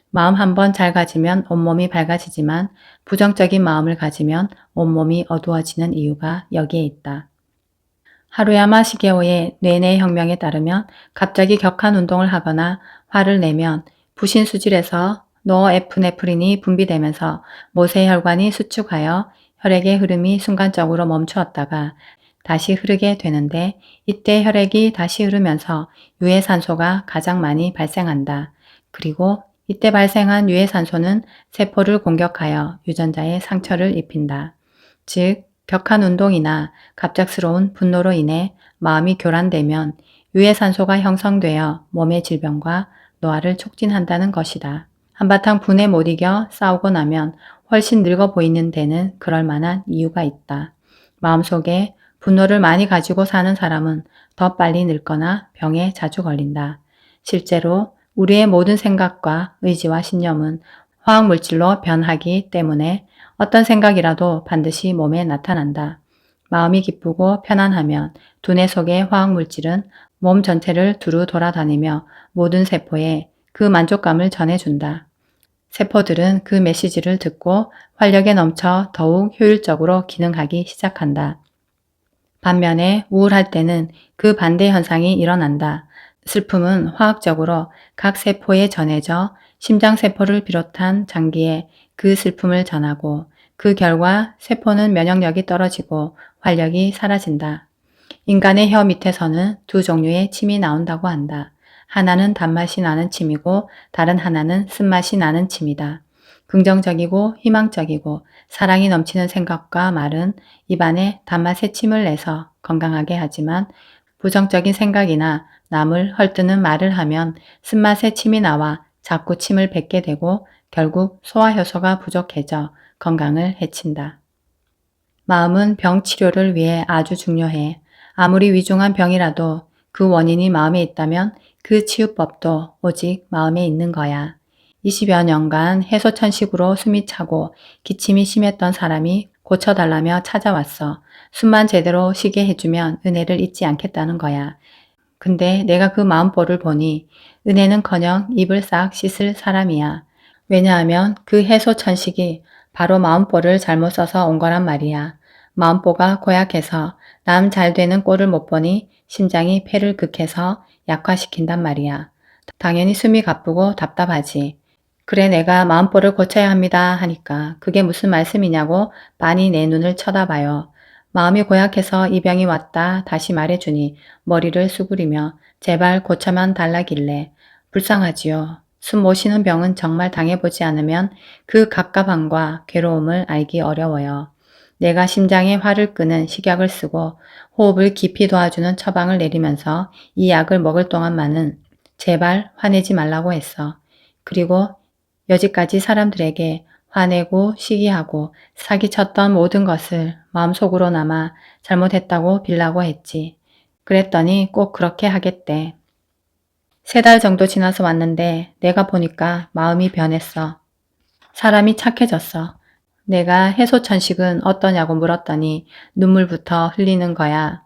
마음 한번 잘 가지면 온몸이 밝아지지만 부정적인 마음을 가지면 온몸이 어두워지는 이유가 여기에 있다. 하루야마 시게오의 뇌내 혁명에 따르면 갑자기 격한 운동을 하거나 화를 내면 부신수질에서 노에프네프린이 분비되면서 모세혈관이 수축하여 혈액의 흐름이 순간적으로 멈추었다가 다시 흐르게 되는데 이때 혈액이 다시 흐르면서 유해산소가 가장 많이 발생한다. 그리고 이때 발생한 유해산소는 세포를 공격하여 유전자에 상처를 입힌다. 즉, 격한 운동이나 갑작스러운 분노로 인해 마음이 교란되면 유해산소가 형성되어 몸의 질병과 노화를 촉진한다는 것이다. 한바탕 분에 못 이겨 싸우고 나면 훨씬 늙어 보이는 데는 그럴 만한 이유가 있다. 마음속에 분노를 많이 가지고 사는 사람은 더 빨리 늙거나 병에 자주 걸린다. 실제로 우리의 모든 생각과 의지와 신념은 화학물질로 변하기 때문에 어떤 생각이라도 반드시 몸에 나타난다. 마음이 기쁘고 편안하면 두뇌 속의 화학물질은 몸 전체를 두루 돌아다니며 모든 세포에 그 만족감을 전해준다. 세포들은 그 메시지를 듣고 활력에 넘쳐 더욱 효율적으로 기능하기 시작한다. 반면에 우울할 때는 그 반대 현상이 일어난다. 슬픔은 화학적으로 각 세포에 전해져 심장세포를 비롯한 장기에 그 슬픔을 전하고 그 결과 세포는 면역력이 떨어지고 활력이 사라진다. 인간의 혀 밑에서는 두 종류의 침이 나온다고 한다. 하나는 단맛이 나는 침이고 다른 하나는 쓴맛이 나는 침이다. 긍정적이고 희망적이고 사랑이 넘치는 생각과 말은 입안에 단맛의 침을 내서 건강하게 하지만 부정적인 생각이나 남을 헐뜯는 말을 하면 쓴맛의 침이 나와 자꾸 침을 뱉게 되고 결국 소화효소가 부족해져 건강을 해친다. 마음은 병 치료를 위해 아주 중요해. 아무리 위중한 병이라도 그 원인이 마음에 있다면 그 치유법도 오직 마음에 있는 거야. 20여 년간 해소천식으로 숨이 차고 기침이 심했던 사람이 고쳐달라며 찾아왔어. 숨만 제대로 쉬게 해주면 은혜를 잊지 않겠다는 거야. 근데 내가 그 마음보를 보니 은혜는커녕 입을 싹 씻을 사람이야. 왜냐하면 그 해소천식이 바로 마음보를 잘못 써서 온 거란 말이야. 마음보가 고약해서 남 잘 되는 꼴을 못 보니 심장이 폐를 극해서 약화시킨단 말이야. 당연히 숨이 가쁘고 답답하지. 그래 내가 마음보를 고쳐야 합니다 하니까 그게 무슨 말씀이냐고 빤히 내 눈을 쳐다봐요. 마음이 고약해서 이 병이 왔다 다시 말해주니 머리를 수그리며 제발 고쳐만 달라길래 불쌍하지요. 숨 못 쉬는 병은 정말 당해보지 않으면 그 갑갑함과 괴로움을 알기 어려워요. 내가 심장에 화를 끄는 식약을 쓰고 호흡을 깊이 도와주는 처방을 내리면서 이 약을 먹을 동안만은 제발 화내지 말라고 했어. 그리고 여지까지 사람들에게 화내고 시기하고 사기쳤던 모든 것을 마음속으로나마 잘못했다고 빌라고 했지. 그랬더니 꼭 그렇게 하겠대. 3달 정도 지나서 왔는데 내가 보니까 마음이 변했어. 사람이 착해졌어. 내가 해소천식은 어떠냐고 물었더니 눈물부터 흘리는 거야.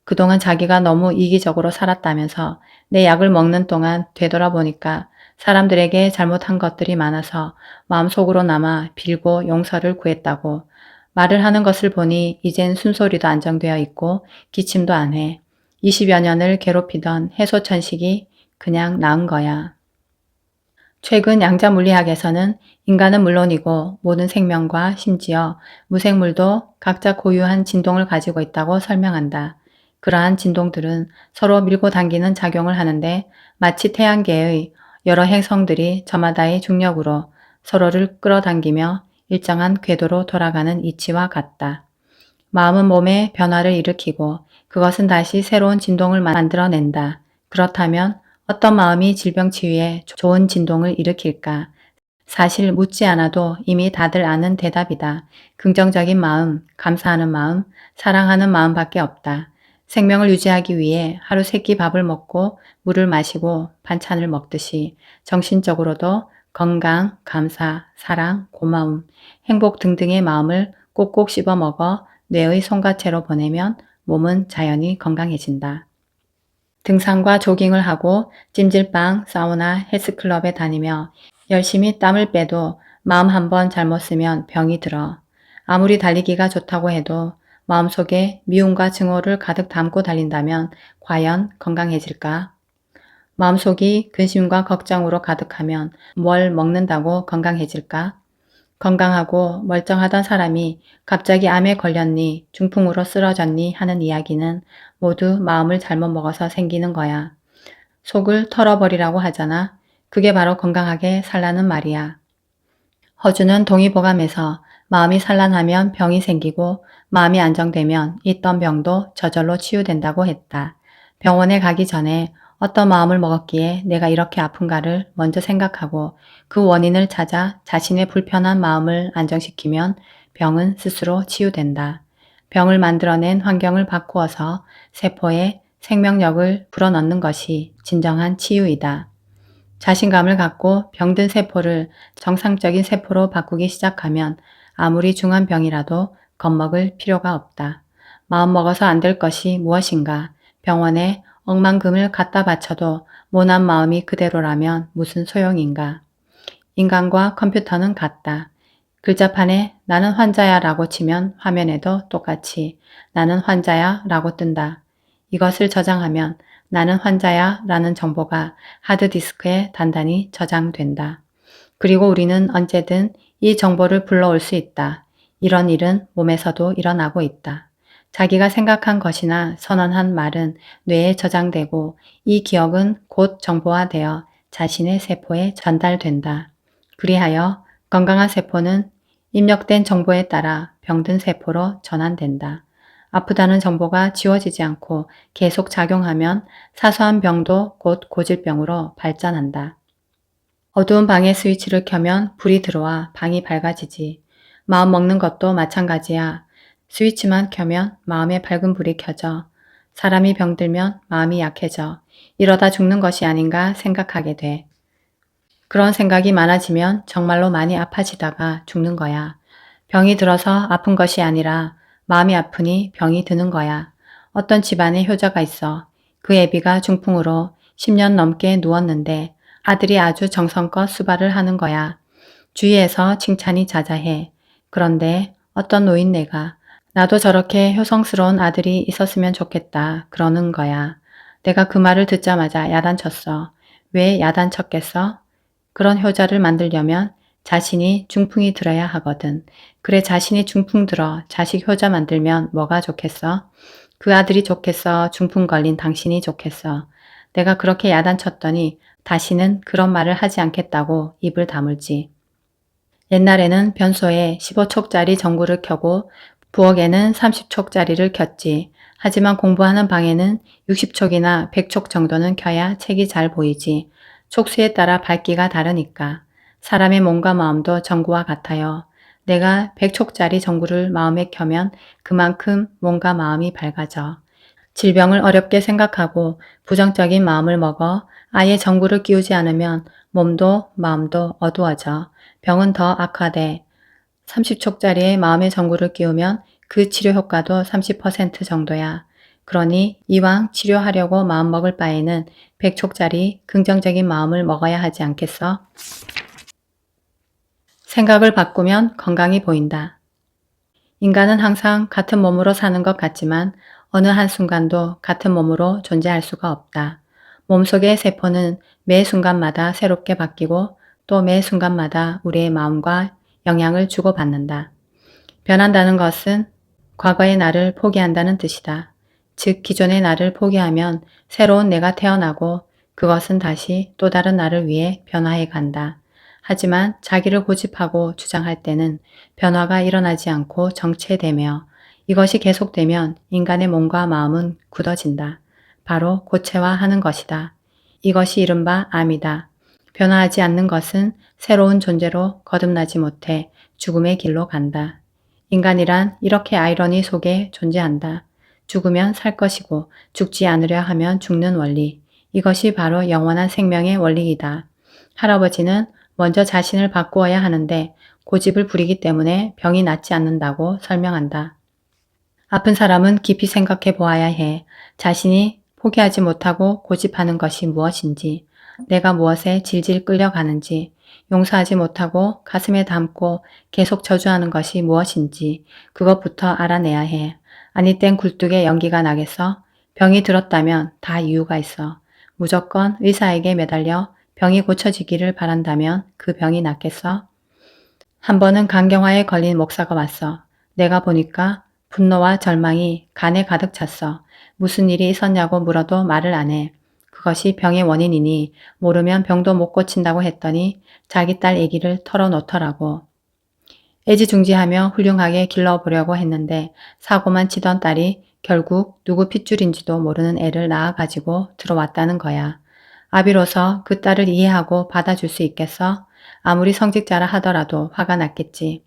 그동안 자기가 너무 이기적으로 살았다면서 내 약을 먹는 동안 되돌아보니까 사람들에게 잘못한 것들이 많아서 마음속으로나마 빌고 용서를 구했다고. 말을 하는 것을 보니 이젠 숨소리도 안정되어 있고 기침도 안 해. 20여 년을 괴롭히던 해소천식이 그냥 나은 거야. 최근 양자물리학에서는 인간은 물론이고 모든 생명과 심지어 무생물도 각자 고유한 진동을 가지고 있다고 설명한다. 그러한 진동들은 서로 밀고 당기는 작용을 하는데 마치 태양계의 여러 행성들이 저마다의 중력으로 서로를 끌어당기며 일정한 궤도로 돌아가는 이치와 같다. 마음은 몸에 변화를 일으키고 그것은 다시 새로운 진동을 만들어낸다. 그렇다면 어떤 마음이 질병 치유에 좋은 진동을 일으킬까? 사실 묻지 않아도 이미 다들 아는 대답이다. 긍정적인 마음, 감사하는 마음, 사랑하는 마음밖에 없다. 생명을 유지하기 위해 하루 3끼 밥을 먹고 물을 마시고 반찬을 먹듯이 정신적으로도 건강, 감사, 사랑, 고마움, 행복 등등의 마음을 꼭꼭 씹어 먹어 뇌의 송가채로 보내면 몸은 자연히 건강해진다. 등산과 조깅을 하고 찜질방, 사우나, 헬스클럽에 다니며 열심히 땀을 빼도 마음 한번 잘못 쓰면 병이 들어. 아무리 달리기가 좋다고 해도 마음속에 미움과 증오를 가득 담고 달린다면 과연 건강해질까? 마음속이 근심과 걱정으로 가득하면 뭘 먹는다고 건강해질까? 건강하고 멀쩡하던 사람이 갑자기 암에 걸렸니, 중풍으로 쓰러졌니 하는 이야기는 모두 마음을 잘못 먹어서 생기는 거야. 속을 털어버리라고 하잖아. 그게 바로 건강하게 살라는 말이야. 허주는 동의보감에서 마음이 산란하면 병이 생기고 마음이 안정되면 있던 병도 저절로 치유된다고 했다. 병원에 가기 전에 어떤 마음을 먹었기에 내가 이렇게 아픈가를 먼저 생각하고 그 원인을 찾아 자신의 불편한 마음을 안정시키면 병은 스스로 치유된다. 병을 만들어낸 환경을 바꾸어서 세포에 생명력을 불어넣는 것이 진정한 치유이다. 자신감을 갖고 병든 세포를 정상적인 세포로 바꾸기 시작하면 아무리 중한 병이라도 겁먹을 필요가 없다. 마음먹어서 안 될 것이 무엇인가? 병원에 억만금을 갖다 바쳐도 모난 마음이 그대로라면 무슨 소용인가? 인간과 컴퓨터는 같다. 글자판에 나는 환자야 라고 치면 화면에도 똑같이 나는 환자야 라고 뜬다. 이것을 저장하면 나는 환자야 라는 정보가 하드디스크에 단단히 저장된다. 그리고 우리는 언제든 이 정보를 불러올 수 있다. 이런 일은 몸에서도 일어나고 있다. 자기가 생각한 것이나 선언한 말은 뇌에 저장되고 이 기억은 곧 정보화되어 자신의 세포에 전달된다. 그리하여 건강한 세포는 입력된 정보에 따라 병든 세포로 전환된다. 아프다는 정보가 지워지지 않고 계속 작용하면 사소한 병도 곧 고질병으로 발전한다. 어두운 방에 스위치를 켜면 불이 들어와 방이 밝아지지. 마음 먹는 것도 마찬가지야. 스위치만 켜면 마음의 밝은 불이 켜져. 사람이 병들면 마음이 약해져. 이러다 죽는 것이 아닌가 생각하게 돼. 그런 생각이 많아지면 정말로 많이 아파지다가 죽는 거야. 병이 들어서 아픈 것이 아니라 마음이 아프니 병이 드는 거야. 어떤 집안에 효자가 있어. 그 애비가 중풍으로 10년 넘게 누웠는데 아들이 아주 정성껏 수발을 하는 거야. 주위에서 칭찬이 자자해. 그런데 어떤 노인네가 나도 저렇게 효성스러운 아들이 있었으면 좋겠다 그러는 거야. 내가 그 말을 듣자마자 야단쳤어. 왜 야단쳤겠어? 그런 효자를 만들려면 자신이 중풍이 들어야 하거든. 그래 자신이 중풍 들어 자식 효자 만들면 뭐가 좋겠어? 그 아들이 좋겠어? 중풍 걸린 당신이 좋겠어? 내가 그렇게 야단쳤더니 다시는 그런 말을 하지 않겠다고 입을 다물지. 옛날에는 변소에 15촉짜리 전구를 켜고 부엌에는 30촉짜리를 켰지. 하지만 공부하는 방에는 60촉이나 100촉 정도는 켜야 책이 잘 보이지. 촉수에 따라 밝기가 다르니까. 사람의 몸과 마음도 전구와 같아요. 내가 100촉짜리 전구를 마음에 켜면 그만큼 몸과 마음이 밝아져. 질병을 어렵게 생각하고 부정적인 마음을 먹어 아예 전구를 끼우지 않으면 몸도 마음도 어두워져. 병은 더 악화돼. 30촉짜리의 마음의 전구를 끼우면 그 치료 효과도 30% 정도야. 그러니 이왕 치료하려고 마음먹을 바에는 100촉짜리 긍정적인 마음을 먹어야 하지 않겠어? 생각을 바꾸면 건강이 보인다. 인간은 항상 같은 몸으로 사는 것 같지만 어느 한순간도 같은 몸으로 존재할 수가 없다. 몸속의 세포는 매 순간마다 새롭게 바뀌고 또 매 순간마다 우리의 마음과 영향을 주고받는다. 변한다는 것은 과거의 나를 포기한다는 뜻이다. 즉 기존의 나를 포기하면 새로운 내가 태어나고 그것은 다시 또 다른 나를 위해 변화해 간다. 하지만 자기를 고집하고 주장할 때는 변화가 일어나지 않고 정체되며 이것이 계속되면 인간의 몸과 마음은 굳어진다. 바로 고체화하는 것이다. 이것이 이른바 암이다. 변화하지 않는 것은 새로운 존재로 거듭나지 못해 죽음의 길로 간다. 인간이란 이렇게 아이러니 속에 존재한다. 죽으면 살 것이고 죽지 않으려 하면 죽는 원리. 이것이 바로 영원한 생명의 원리이다. 할아버지는 먼저 자신을 바꾸어야 하는데 고집을 부리기 때문에 병이 낫지 않는다고 설명한다. 아픈 사람은 깊이 생각해 보아야 해. 자신이 포기하지 못하고 고집하는 것이 무엇인지, 내가 무엇에 질질 끌려가는지, 용서하지 못하고 가슴에 담고 계속 저주하는 것이 무엇인지 그것부터 알아내야 해. 아니 땐 굴뚝에 연기가 나겠어? 병이 들었다면 다 이유가 있어. 무조건 의사에게 매달려 병이 고쳐지기를 바란다면 그 병이 낫겠어? 한 번은 간경화에 걸린 목사가 왔어. 내가 보니까 분노와 절망이 간에 가득 찼어. 무슨 일이 있었냐고 물어도 말을 안 해. 그것이 병의 원인이니 모르면 병도 못 고친다고 했더니 자기 딸 얘기를 털어놓더라고. 애지중지하며 훌륭하게 길러보려고 했는데 사고만 치던 딸이 결국 누구 핏줄인지도 모르는 애를 낳아가지고 들어왔다는 거야. 아비로서 그 딸을 이해하고 받아줄 수 있겠어? 아무리 성직자라 하더라도 화가 났겠지.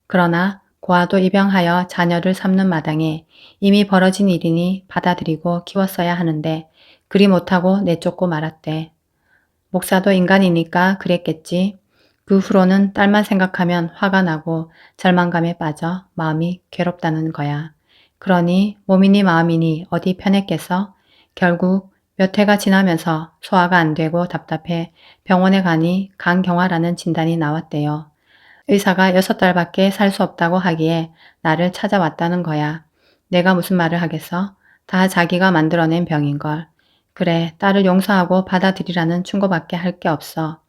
그러나 고아도 입양하여 자녀를 삼는 마당에 이미 벌어진 일이니 받아들이고 키웠어야 하는데 그리 못하고 내쫓고 말았대. 목사도 인간이니까 그랬겠지. 그 후로는 딸만 생각하면 화가 나고 절망감에 빠져 마음이 괴롭다는 거야. 그러니 몸이니 마음이니 어디 편했겠어? 결국 몇 해가 지나면서 소화가 안 되고 답답해 병원에 가니 간경화라는 진단이 나왔대요. 의사가 6달밖에 살 수 없다고 하기에 나를 찾아왔다는 거야. 내가 무슨 말을 하겠어? 다 자기가 만들어낸 병인걸. 그래, 딸을 용서하고 받아들이라는 충고밖에 할 게 없어.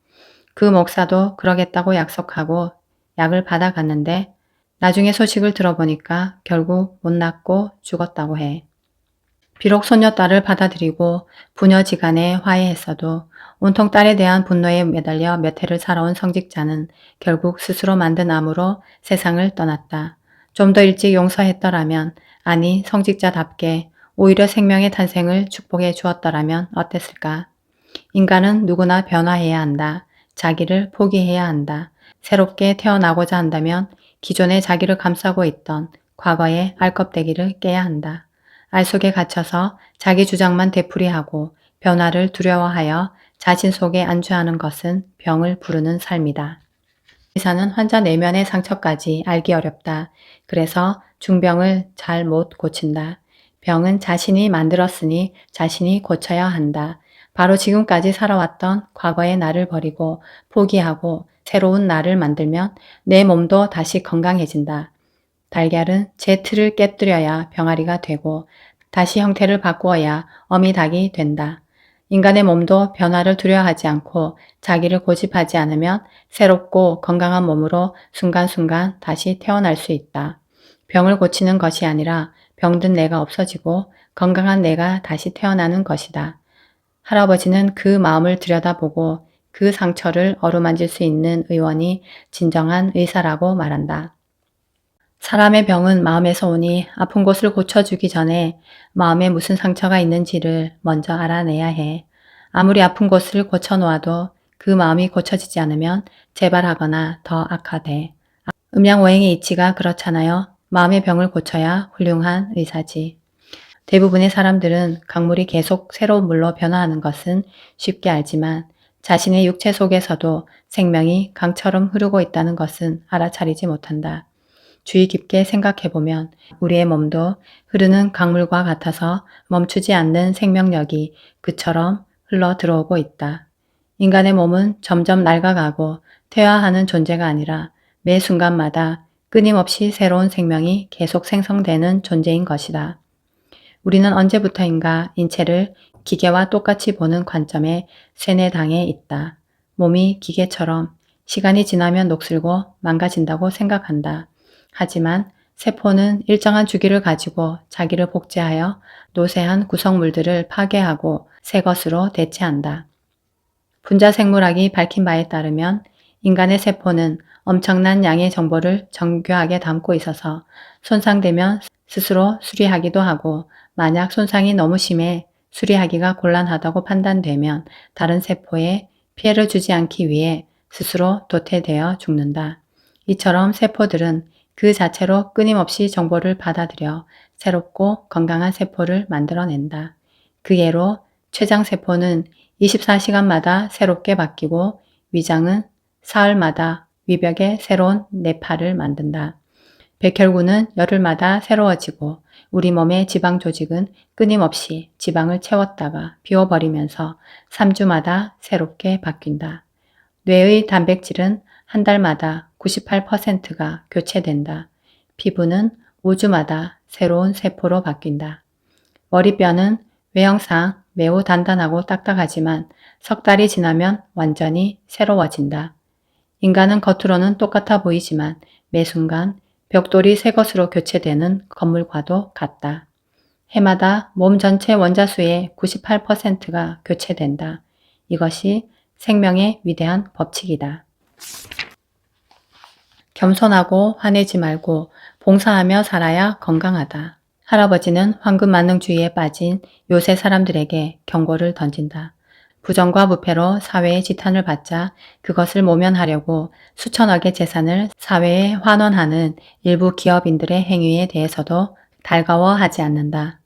그 목사도 그러겠다고 약속하고 약을 받아갔는데 나중에 소식을 들어보니까 결국 못 낳고 죽었다고 해. 비록 손녀딸을 받아들이고 부녀지간에 화해했어도 온통 딸에 대한 분노에 매달려 몇 해를 살아온 성직자는 결국 스스로 만든 암으로 세상을 떠났다. 좀 더 일찍 용서했더라면, 아니 성직자답게 오히려 생명의 탄생을 축복해 주었더라면 어땠을까? 인간은 누구나 변화해야 한다. 자기를 포기해야 한다. 새롭게 태어나고자 한다면 기존의 자기를 감싸고 있던 과거의 알껍데기를 깨야 한다. 알 속에 갇혀서 자기 주장만 되풀이하고 변화를 두려워하여 자신 속에 안주하는 것은 병을 부르는 삶이다. 의사는 환자 내면의 상처까지 알기 어렵다. 그래서 중병을 잘 못 고친다. 병은 자신이 만들었으니 자신이 고쳐야 한다. 바로 지금까지 살아왔던 과거의 나를 버리고 포기하고 새로운 나를 만들면 내 몸도 다시 건강해진다. 달걀은 제 틀을 깨뜨려야 병아리가 되고 다시 형태를 바꾸어야 어미닭이 된다. 인간의 몸도 변화를 두려워하지 않고 자기를 고집하지 않으면 새롭고 건강한 몸으로 순간순간 다시 태어날 수 있다. 병을 고치는 것이 아니라 병든 내가 없어지고 건강한 내가 다시 태어나는 것이다. 할아버지는 그 마음을 들여다보고 그 상처를 어루만질 수 있는 의원이 진정한 의사라고 말한다. 사람의 병은 마음에서 오니 아픈 곳을 고쳐주기 전에 마음에 무슨 상처가 있는지를 먼저 알아내야 해. 아무리 아픈 곳을 고쳐놓아도 그 마음이 고쳐지지 않으면 재발하거나 더 악화돼. 음양오행의 이치가 그렇잖아요. 마음의 병을 고쳐야 훌륭한 의사지. 대부분의 사람들은 강물이 계속 새로운 물로 변화하는 것은 쉽게 알지만 자신의 육체 속에서도 생명이 강처럼 흐르고 있다는 것은 알아차리지 못한다. 주의 깊게 생각해보면 우리의 몸도 흐르는 강물과 같아서 멈추지 않는 생명력이 그처럼 흘러 들어오고 있다. 인간의 몸은 점점 낡아가고 퇴화하는 존재가 아니라 매 순간마다 끊임없이 새로운 생명이 계속 생성되는 존재인 것이다. 우리는 언제부터인가 인체를 기계와 똑같이 보는 관점에 세뇌당해 있다. 몸이 기계처럼 시간이 지나면 녹슬고 망가진다고 생각한다. 하지만 세포는 일정한 주기를 가지고 자기를 복제하여 노쇠한 구성물들을 파괴하고 새 것으로 대체한다. 분자생물학이 밝힌 바에 따르면 인간의 세포는 엄청난 양의 정보를 정교하게 담고 있어서 손상되면 스스로 수리하기도 하고 만약 손상이 너무 심해 수리하기가 곤란하다고 판단되면 다른 세포에 피해를 주지 않기 위해 스스로 도태되어 죽는다. 이처럼 세포들은 그 자체로 끊임없이 정보를 받아들여 새롭고 건강한 세포를 만들어낸다. 그 예로 췌장세포는 24시간마다 새롭게 바뀌고 위장은 사흘마다 위벽에 새로운 뇌파를 만든다. 백혈구는 열흘마다 새로워지고 우리 몸의 지방 조직은 끊임없이 지방을 채웠다가 비워버리면서 3주마다 새롭게 바뀐다. 뇌의 단백질은 한 달마다 98%가 교체된다. 피부는 5주마다 새로운 세포로 바뀐다. 머리뼈는 외형상 매우 단단하고 딱딱하지만 석 달이 지나면 완전히 새로워진다. 인간은 겉으로는 똑같아 보이지만 매 순간 벽돌이 새 것으로 교체되는 건물과도 같다. 해마다 몸 전체 원자수의 98%가 교체된다. 이것이 생명의 위대한 법칙이다. 겸손하고 화내지 말고 봉사하며 살아야 건강하다. 할아버지는 황금만능주의에 빠진 요새 사람들에게 경고를 던진다. 부정과 부패로 사회의 지탄을 받자 그것을 모면하려고 수천억의 재산을 사회에 환원하는 일부 기업인들의 행위에 대해서도 달가워하지 않는다.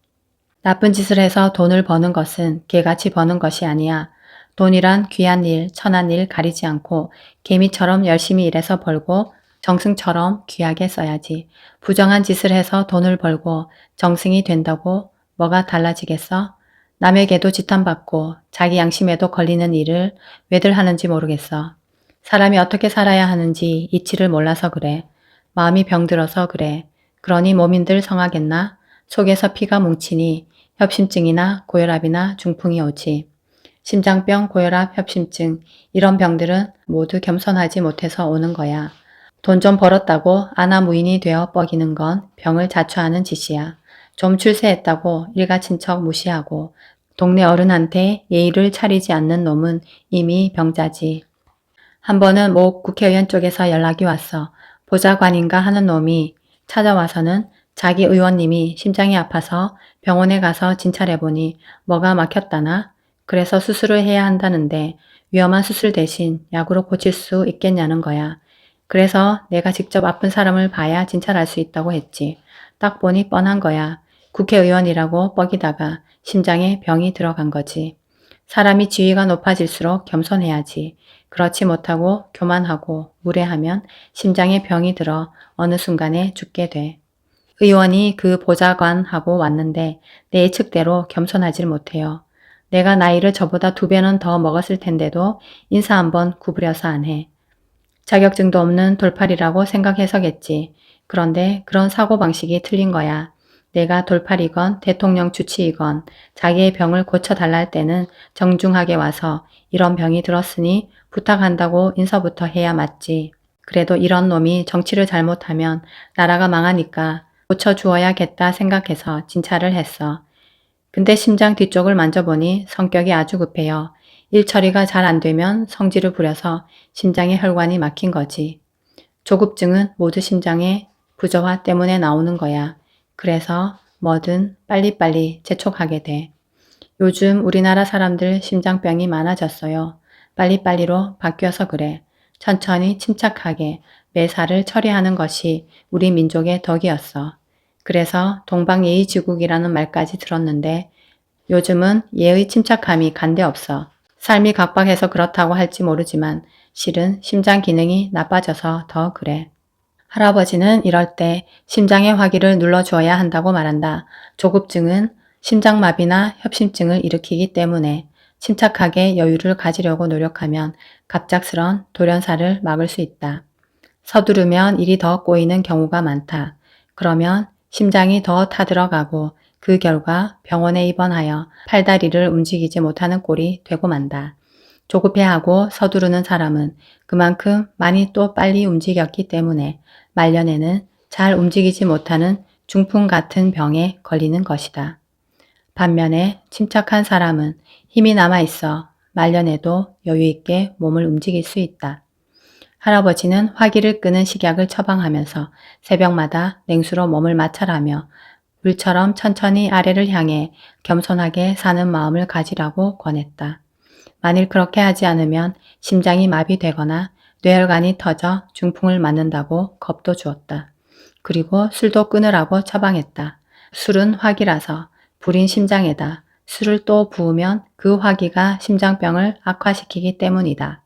나쁜 짓을 해서 돈을 버는 것은 개같이 버는 것이 아니야. 돈이란 귀한 일, 천한 일 가리지 않고 개미처럼 열심히 일해서 벌고 정승처럼 귀하게 써야지. 부정한 짓을 해서 돈을 벌고 정승이 된다고 뭐가 달라지겠어? 남에게도 지탄받고 자기 양심에도 걸리는 일을 왜들 하는지 모르겠어. 사람이 어떻게 살아야 하는지 이치를 몰라서 그래. 마음이 병들어서 그래. 그러니 몸인들 성하겠나? 속에서 피가 뭉치니 협심증이나 고혈압이나 중풍이 오지. 심장병, 고혈압, 협심증 이런 병들은 모두 겸손하지 못해서 오는 거야. 돈 좀 벌었다고 아나무인이 되어 뻐기는 건 병을 자초하는 짓이야. 좀 출세했다고 일가친척 무시하고 동네 어른한테 예의를 차리지 않는 놈은 이미 병자지. 한 번은 모 국회의원 쪽에서 연락이 왔어. 보좌관인가 하는 놈이 찾아와서는 자기 의원님이 심장이 아파서 병원에 가서 진찰해보니 뭐가 막혔다나? 그래서 수술을 해야 한다는데 위험한 수술 대신 약으로 고칠 수 있겠냐는 거야. 그래서 내가 직접 아픈 사람을 봐야 진찰할 수 있다고 했지. 딱 보니 뻔한 거야. 국회의원이라고 뻐기다가 심장에 병이 들어간 거지. 사람이 지위가 높아질수록 겸손해야지. 그렇지 못하고 교만하고 무례하면 심장에 병이 들어 어느 순간에 죽게 돼. 의원이 그 보좌관하고 왔는데 내 예측대로 겸손하질 못해요. 내가 나이를 저보다 2배는 더 먹었을 텐데도 인사 한번 구부려서 안 해. 자격증도 없는 돌팔이라고 생각해서겠지. 그런데 그런 사고방식이 틀린 거야. 내가 돌팔이건 대통령 주치이건 자기의 병을 고쳐달라 할 때는 정중하게 와서 이런 병이 들었으니 부탁한다고 인사부터 해야 맞지. 그래도 이런 놈이 정치를 잘못하면 나라가 망하니까 고쳐주어야겠다 생각해서 진찰을 했어. 근데 심장 뒤쪽을 만져보니 성격이 아주 급해요. 일 처리가 잘 안 되면 성질을 부려서 심장에 혈관이 막힌 거지. 조급증은 모두 심장의 부저화 때문에 나오는 거야. 그래서 뭐든 빨리빨리 재촉하게 돼. 요즘 우리나라 사람들 심장병이 많아졌어요. 빨리빨리로 바뀌어서 그래. 천천히 침착하게 매사를 처리하는 것이 우리 민족의 덕이었어. 그래서 동방예의지국이라는 말까지 들었는데 요즘은 예의 침착함이 간데없어. 삶이 각박해서 그렇다고 할지 모르지만 실은 심장 기능이 나빠져서 더 그래. 할아버지는 이럴 때 심장의 화기를 눌러주어야 한다고 말한다. 조급증은 심장마비나 협심증을 일으키기 때문에 침착하게 여유를 가지려고 노력하면 갑작스런 돌연사를 막을 수 있다. 서두르면 일이 더 꼬이는 경우가 많다. 그러면 심장이 더 타들어가고 그 결과 병원에 입원하여 팔다리를 움직이지 못하는 꼴이 되고 만다. 조급해하고 서두르는 사람은 그만큼 많이 또 빨리 움직였기 때문에 말년에는 잘 움직이지 못하는 중풍 같은 병에 걸리는 것이다. 반면에 침착한 사람은 힘이 남아있어 말년에도 여유있게 몸을 움직일 수 있다. 할아버지는 화기를 끄는 식약을 처방하면서 새벽마다 냉수로 몸을 마찰하며 물처럼 천천히 아래를 향해 겸손하게 사는 마음을 가지라고 권했다. 만일 그렇게 하지 않으면 심장이 마비되거나 뇌혈관이 터져 중풍을 맞는다고 겁도 주었다. 그리고 술도 끊으라고 처방했다. 술은 화기라서 불인 심장에다 술을 또 부으면 그 화기가 심장병을 악화시키기 때문이다.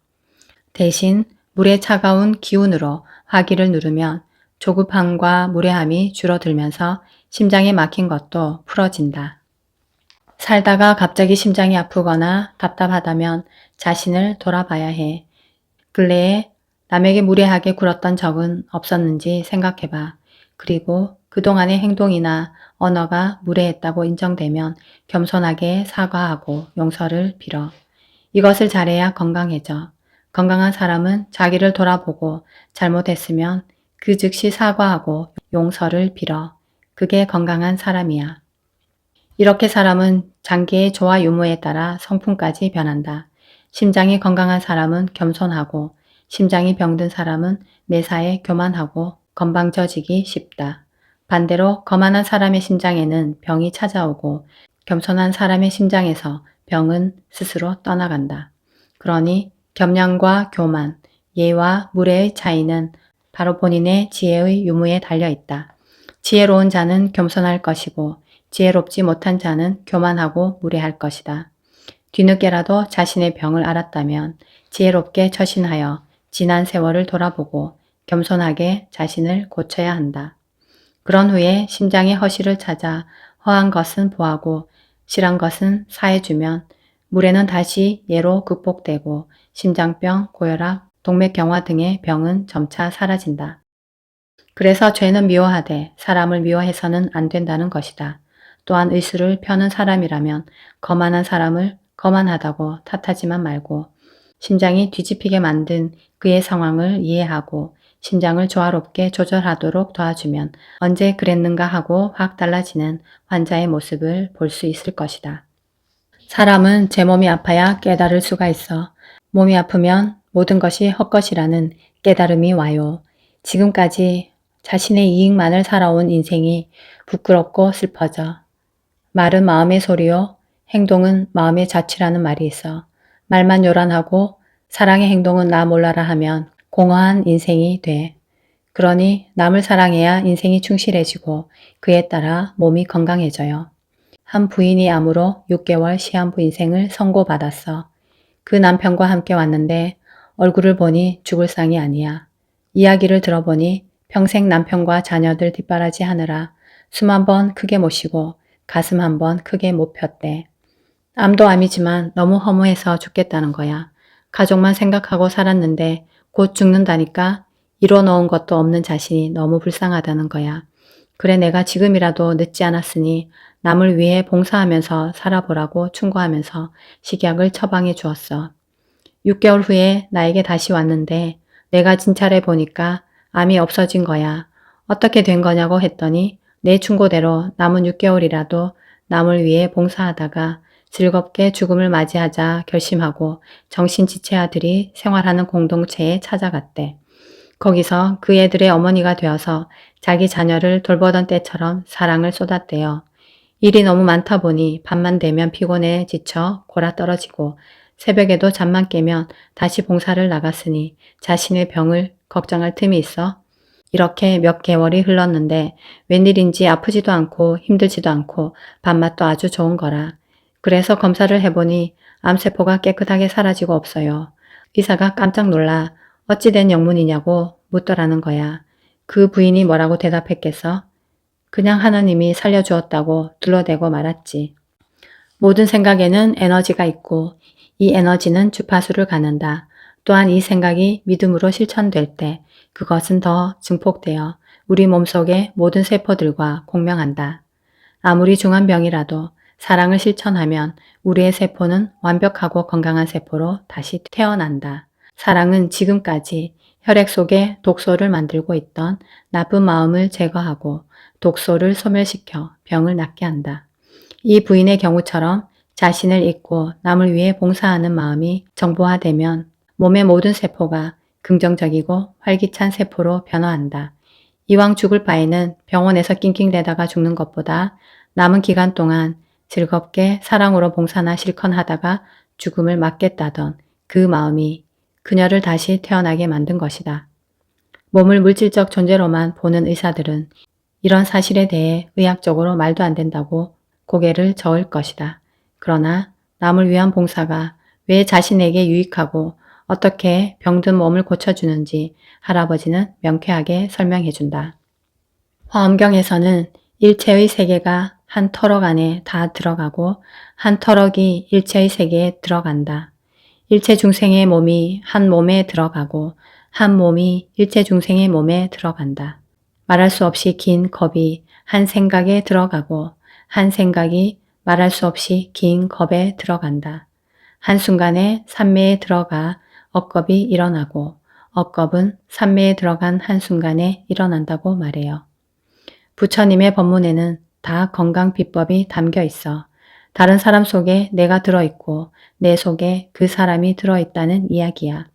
대신 물의 차가운 기운으로 화기를 누르면 조급함과 무례함이 줄어들면서 심장에 막힌 것도 풀어진다. 살다가 갑자기 심장이 아프거나 답답하다면 자신을 돌아봐야 해. 근래에 남에게 무례하게 굴었던 적은 없었는지 생각해봐. 그리고 그동안의 행동이나 언어가 무례했다고 인정되면 겸손하게 사과하고 용서를 빌어. 이것을 잘해야 건강해져. 건강한 사람은 자기를 돌아보고 잘못했으면 그 즉시 사과하고 용서를 빌어. 그게 건강한 사람이야. 이렇게 사람은 장기의 조화 유무에 따라 성품까지 변한다. 심장이 건강한 사람은 겸손하고 심장이 병든 사람은 매사에 교만하고 건방져지기 쉽다. 반대로 거만한 사람의 심장에는 병이 찾아오고 겸손한 사람의 심장에서 병은 스스로 떠나간다. 그러니 겸양과 교만, 예와 무례의 차이는 바로 본인의 지혜의 유무에 달려있다. 지혜로운 자는 겸손할 것이고 지혜롭지 못한 자는 교만하고 무례할 것이다. 뒤늦게라도 자신의 병을 알았다면 지혜롭게 처신하여 지난 세월을 돌아보고 겸손하게 자신을 고쳐야 한다. 그런 후에 심장의 허실을 찾아 허한 것은 보하고 실한 것은 사해주면 물에는 다시 예로 극복되고 심장병, 고혈압, 동맥경화 등의 병은 점차 사라진다. 그래서 죄는 미워하되 사람을 미워해서는 안 된다는 것이다. 또한 의술을 펴는 사람이라면 거만한 사람을 거만하다고 탓하지만 말고 심장이 뒤집히게 만든 그의 상황을 이해하고 심장을 조화롭게 조절하도록 도와주면 언제 그랬는가 하고 확 달라지는 환자의 모습을 볼 수 있을 것이다. 사람은 제 몸이 아파야 깨달을 수가 있어. 몸이 아프면 모든 것이 헛것이라는 깨달음이 와요. 지금까지 자신의 이익만을 살아온 인생이 부끄럽고 슬퍼져. 말은 마음의 소리요. 행동은 마음의 자취라는 말이 있어. 말만 요란하고 사랑의 행동은 나 몰라라 하면 공허한 인생이 돼. 그러니 남을 사랑해야 인생이 충실해지고 그에 따라 몸이 건강해져요. 한 부인이 암으로 6개월 시한부 인생을 선고받았어. 그 남편과 함께 왔는데 얼굴을 보니 죽을 상이 아니야. 이야기를 들어보니 평생 남편과 자녀들 뒷바라지 하느라 숨 한 번 크게 못 쉬고 가슴 한 번 크게 못 폈대. 암도 암이지만 너무 허무해서 죽겠다는 거야. 가족만 생각하고 살았는데 곧 죽는다니까 이뤄놓은 것도 없는 자신이 너무 불쌍하다는 거야. 그래 내가 지금이라도 늦지 않았으니 남을 위해 봉사하면서 살아보라고 충고하면서 식약을 처방해 주었어. 6개월 후에 나에게 다시 왔는데 내가 진찰해 보니까 암이 없어진 거야. 어떻게 된 거냐고 했더니 내 충고대로 남은 6개월이라도 남을 위해 봉사하다가 즐겁게 죽음을 맞이하자 결심하고 정신지체아들이 생활하는 공동체에 찾아갔대. 거기서 그 애들의 어머니가 되어서 자기 자녀를 돌보던 때처럼 사랑을 쏟았대요. 일이 너무 많다 보니 밤만 되면 피곤해 지쳐 골아 떨어지고 새벽에도 잠만 깨면 다시 봉사를 나갔으니 자신의 병을 걱정할 틈이 있어. 이렇게 몇 개월이 흘렀는데 웬일인지 아프지도 않고 힘들지도 않고 밥맛도 아주 좋은 거라. 그래서 검사를 해보니 암세포가 깨끗하게 사라지고 없어요. 의사가 깜짝 놀라 어찌 된 영문이냐고 묻더라는 거야. 그 부인이 뭐라고 대답했겠어? 그냥 하나님이 살려주었다고 둘러대고 말았지. 모든 생각에는 에너지가 있고 이 에너지는 주파수를 갖는다. 또한 이 생각이 믿음으로 실천될 때 그것은 더 증폭되어 우리 몸속의 모든 세포들과 공명한다. 아무리 중한 병이라도 사랑을 실천하면 우리의 세포는 완벽하고 건강한 세포로 다시 태어난다. 사랑은 지금까지 혈액 속에 독소를 만들고 있던 나쁜 마음을 제거하고 독소를 소멸시켜 병을 낫게 한다. 이 부인의 경우처럼 자신을 잊고 남을 위해 봉사하는 마음이 정보화되면 몸의 모든 세포가 긍정적이고 활기찬 세포로 변화한다. 이왕 죽을 바에는 병원에서 낑낑대다가 죽는 것보다 남은 기간 동안 즐겁게 사랑으로 봉사나 실컷 하다가 죽음을 맞겠다던 그 마음이 그녀를 다시 태어나게 만든 것이다. 몸을 물질적 존재로만 보는 의사들은 이런 사실에 대해 의학적으로 말도 안 된다고 고개를 저을 것이다. 그러나 남을 위한 봉사가 왜 자신에게 유익하고 어떻게 병든 몸을 고쳐주는지 할아버지는 명쾌하게 설명해준다. 화엄경에서는 일체의 세계가 한 터럭 안에 다 들어가고 한 터럭이 일체의 세계에 들어간다. 일체 중생의 몸이 한 몸에 들어가고 한 몸이 일체 중생의 몸에 들어간다. 말할 수 없이 긴 겁이 한 생각에 들어가고 한 생각이 말할 수 없이 긴 겁에 들어간다. 한순간에 산매에 들어가 억겁이 일어나고 억겁은 산매에 들어간 한순간에 일어난다고 말해요. 부처님의 법문에는 다 건강 비법이 담겨 있어 다른 사람 속에 내가 들어있고 내 속에 그 사람이 들어있다는 이야기야.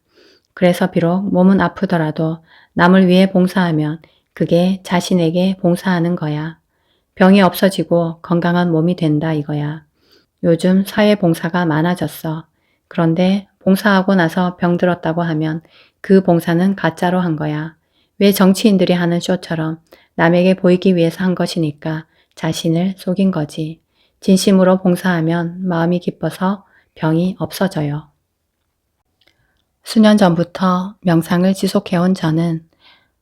그래서 비록 몸은 아프더라도 남을 위해 봉사하면 그게 자신에게 봉사하는 거야. 병이 없어지고 건강한 몸이 된다 이거야. 요즘 사회봉사가 많아졌어. 그런데 봉사하고 나서 병들었다고 하면 그 봉사는 가짜로 한 거야. 왜 정치인들이 하는 쇼처럼 남에게 보이기 위해서 한 것이니까 자신을 속인 거지. 진심으로 봉사하면 마음이 기뻐서 병이 없어져요. 수년 전부터 명상을 지속해온 저는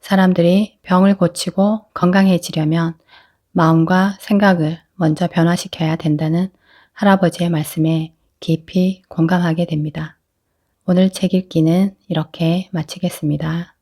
사람들이 병을 고치고 건강해지려면 마음과 생각을 먼저 변화시켜야 된다는 할아버지의 말씀에 깊이 공감하게 됩니다. 오늘 책 읽기는 이렇게 마치겠습니다.